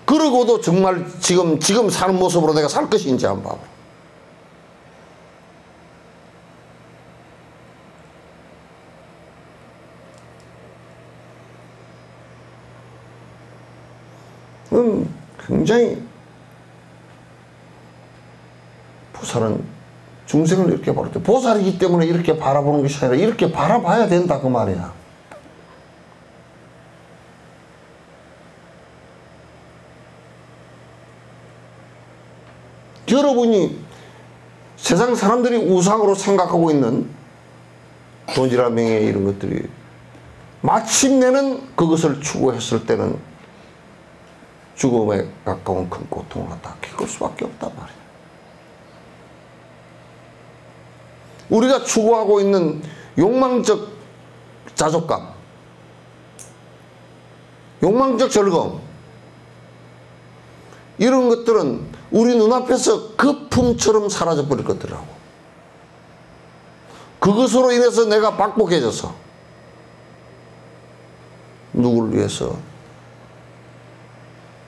그러고도 정말 지금 사는 모습으로 내가 살 것인지 한번 봐봐. 굉장히 보살은 중생을 이렇게 바라볼 때 보살이기 때문에 이렇게 바라보는 것이 아니라 이렇게 바라봐야 된다 그 말이야. 여러분이 세상 사람들이 우상으로 생각하고 있는 돈이라 명예 이런 것들이 마침내는 그것을 추구했을 때는 죽음에 가까운 큰 고통을 갖다 겪을 수밖에 없단 말이야. 우리가 추구하고 있는 욕망적 자족감, 욕망적 즐거움, 이런 것들은 우리 눈앞에서 거품처럼 사라져 버릴 것들이라고. 그것으로 인해서 내가 박복해져서 누구를 위해서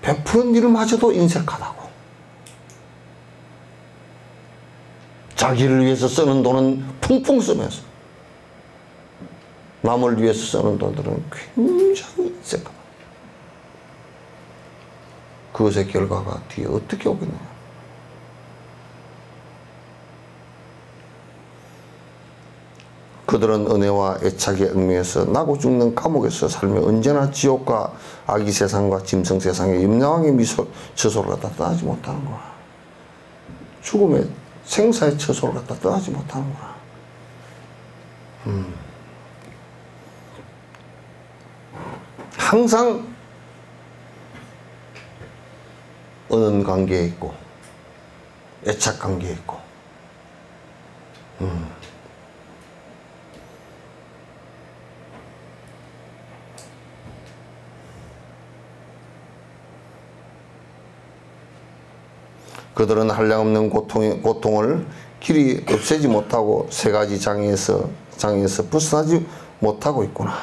베푸는 일마저도 인색하다고. 자기를 위해서 쓰는 돈은 풍풍 쓰면서 남을 위해서 쓰는 돈들은 굉장히 인색하다. 그것의 결과가 뒤에 어떻게 오겠느냐. 그들은 은혜와 애착에 얽매여서 나고 죽는 감옥에서 살며 언제나 지옥과 악의 세상과 짐승 세상의 염려왕의 처소를 갖다 떠나지 못하는 거야. 죽음의 생사의 처소를 갖다 떠나지 못하는 거야. 항상 은은 관계에 있고 애착 관계에 있고 그들은 한량없는 고통을 길이 없애지 못하고 세 가지 장애에서 벗어나지 못하고 있구나.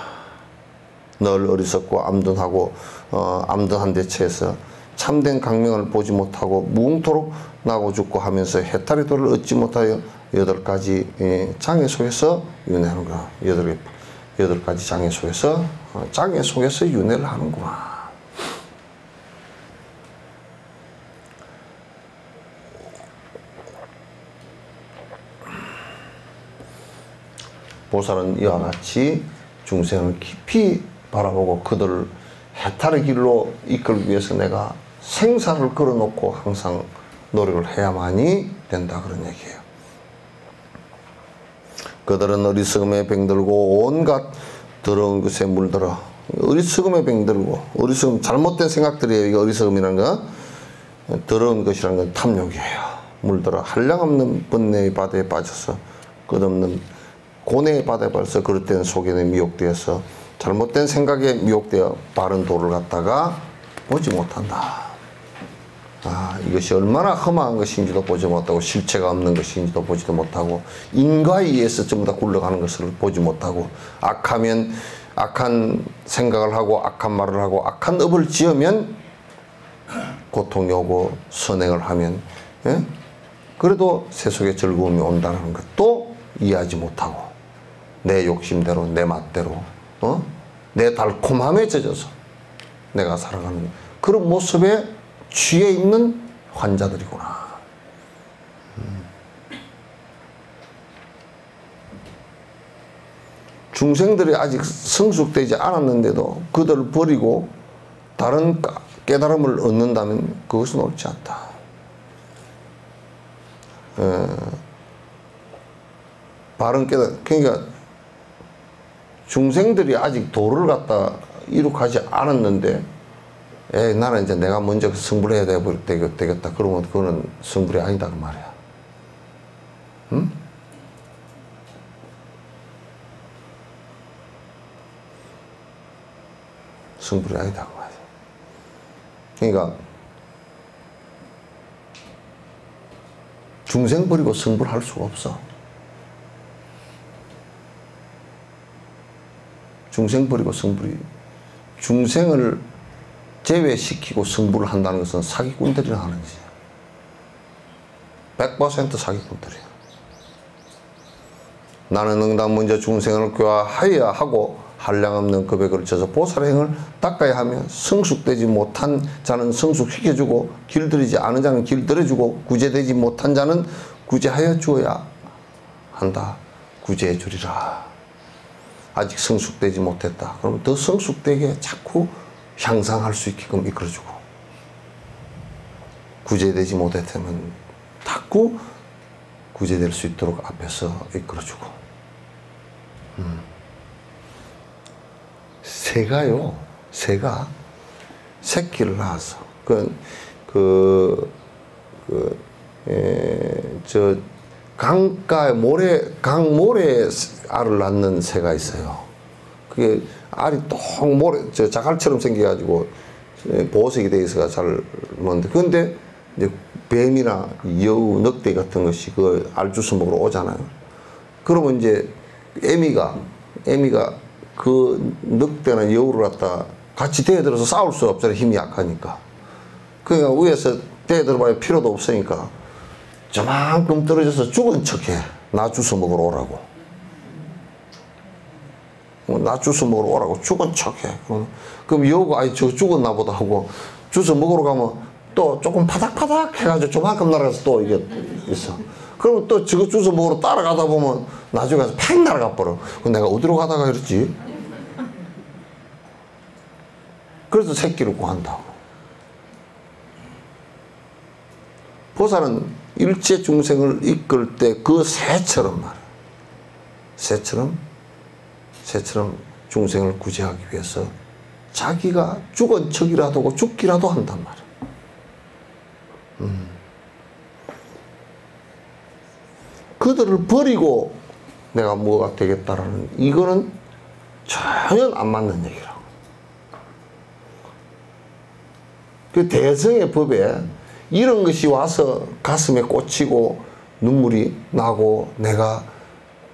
늘 어리석고 암둔한 대처에서 참된 강명을 보지 못하고 무궁토록 나고 죽고 하면서 해탈의 도를 얻지 못하여 8가지 장애 속에서 윤회하는 거야. 8가지 장애 속에서 윤회를 하는구나. 보살은 이와 같이 중생을 깊이 바라보고 그들을 해탈의 길로 이끌기 위해서 내가 생사를 걸어놓고 항상 노력을 해야만이 된다 그런 얘기예요. 그들은 어리석음에 병들고 온갖 더러운 것에 물들어 어리석음에 병들고 어리석음 잘못된 생각들이에요. 이게 어리석음이라는 건 더러운 것이라는 건 탐욕이에요. 물들어 한량없는 번뇌의 바다에 빠져서 끝없는 고뇌의 바다에 빠져서 그릇된 속에 미혹되어서 잘못된 생각에 미혹되어 바른 도를 갖다가 보지 못한다. 이것이 얼마나 험한 것인지도 보지 못하고 실체가 없는 것인지도 보지도 못하고 인과에 의해서 전부 다 굴러가는 것을 보지 못하고 악하면 악한 생각을 하고 악한 말을 하고 악한 업을 지으면 고통이 오고 선행을 하면 그래도 세속에 즐거움이 온다는 것도 이해하지 못하고 내 욕심대로 내 맛대로 내 달콤함에 젖어서 내가 살아가는 그런 모습에 취해 있는 환자들이구나. 중생들이 아직 성숙되지 않았는데도 그들을 버리고 다른 깨달음을 얻는다면 그것은 옳지 않다. 바른 깨달음, 그러니까 중생들이 아직 도를 갖다 이룩하지 않았는데 나는 이제 내가 먼저 성불을 해야 되겠다. 그러면 그거는 성불이 아니다 그 말이야. 응? 성불이 아니다 그 말이야. 그러니까 중생 버리고 성불할 수가 없어. 중생 버리고 성불이 중생을 제외시키고 성불을 한다는 것은 사기꾼들이나 하는 짓이야. 100% 사기꾼들이야. 나는 응당 먼저 중생을 교화하여야 하고 한량없는 급에 걸쳐서 보살행을 닦아야 하며 성숙되지 못한 자는 성숙시켜주고 길들이지 않은 자는 길들여주고 구제되지 못한 자는 구제하여 주어야 한다. 구제해 주리라. 아직 성숙되지 못했다. 그럼 더 성숙되게 자꾸 향상할 수 있게끔 이끌어주고 구제되지 못했다면 자꾸 구제될 수 있도록 앞에서 이끌어주고 새가 새끼를 낳아서 강 모래 알을 낳는 새가 있어요. 그게 알이 똥 모래, 자갈처럼 생겨가지고 보호색이 돼 있어가 잘 먹는데, 그런데 이제 뱀이나 여우, 늑대 같은 것이 그 알 주워 먹으러 오잖아요. 그러면 이제 애미가 그 늑대나 여우를 갖다 같이 대들어서 싸울 수 없잖아요. 힘이 약하니까. 그러니까 위에서 대들어봐야 필요도 없으니까 저만큼 떨어져서 죽은 척해. 나 주워 먹으러 오라고. 나 주워 먹으러 오라고 죽은 척해. 그럼 여우가 아이 저 죽었나 보다 하고 주워 먹으러 가면 또 조금 파닥파닥 해가지고 조만큼 날아가서 또 이게 있어. 그러면 또 저거 주워 먹으러 따라가다 보면 나중에 가서 팍 날아가 버려. 내가 어디로 가다가 이랬지? 그래서 새끼를 구한다고. 보살은 일체 중생을 이끌 때 그 새처럼 말이야. 새처럼 중생을 구제하기 위해서 자기가 죽은 척이라도 하고 죽기라도 한단 말이야. 그들을 버리고 내가 뭐가 되겠다라는 이거는 전혀 안 맞는 얘기라고. 그 대성의 법에 이런 것이 와서 가슴에 꽂히고 눈물이 나고 내가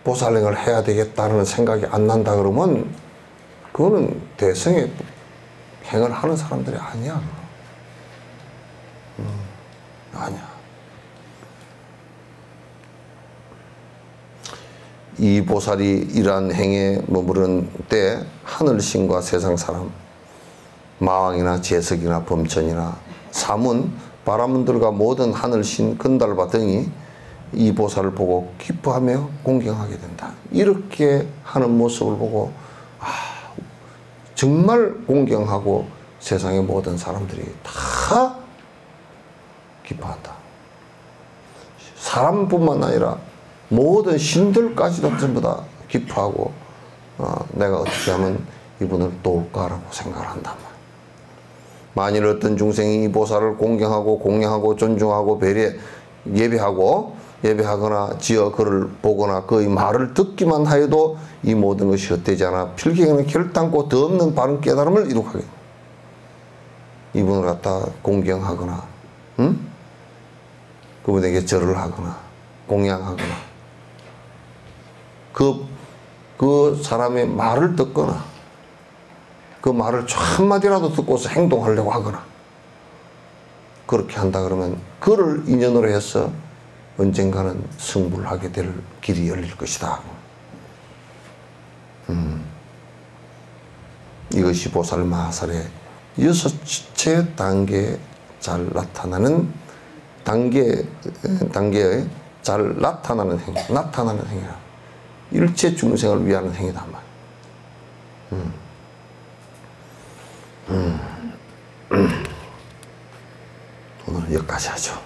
보살행을 해야 되겠다는 생각이 안 난다 그러면 그거는 대성의 행을 하는 사람들이 아니야. 아니야. 이 보살이 이러한 행에 머무른 때 하늘신과 세상 사람, 마왕이나 제석이나 범천이나 사문, 바라문들과 모든 하늘신, 근달바 등이 이 보살을 보고 기뻐하며 공경하게 된다. 이렇게 하는 모습을 보고 정말 공경하고 세상의 모든 사람들이 다 기뻐한다. 사람뿐만 아니라 모든 신들까지도 전부 다 기뻐하고 내가 어떻게 하면 이분을 도울까라고 생각을 한단 말이야. 만일 어떤 중생이 이 보살을 공경하고 공양하고 존중하고 예배하거나 지어 그를 보거나 그의 말을 듣기만 하여도 이 모든 것이 헛되지 않아 필경에는 결단코 더 없는 바른 깨달음을 이룩하게 됩니다. 이분을 갖다 공경하거나 그분에게 절을 하거나 공양하거나 그 사람의 말을 듣거나 그 말을 한마디라도 듣고서 행동하려고 하거나 그렇게 한다 그러면 그를 인연으로 해서 언젠가는 승부를 하게 될 길이 열릴 것이다. 이것이 보살 마하살의 여섯째 단계에 잘 나타나는 단계에 잘 나타나는 행위야. 일체 중생을 위하는 행위다 말. 오늘은 여기까지 하죠.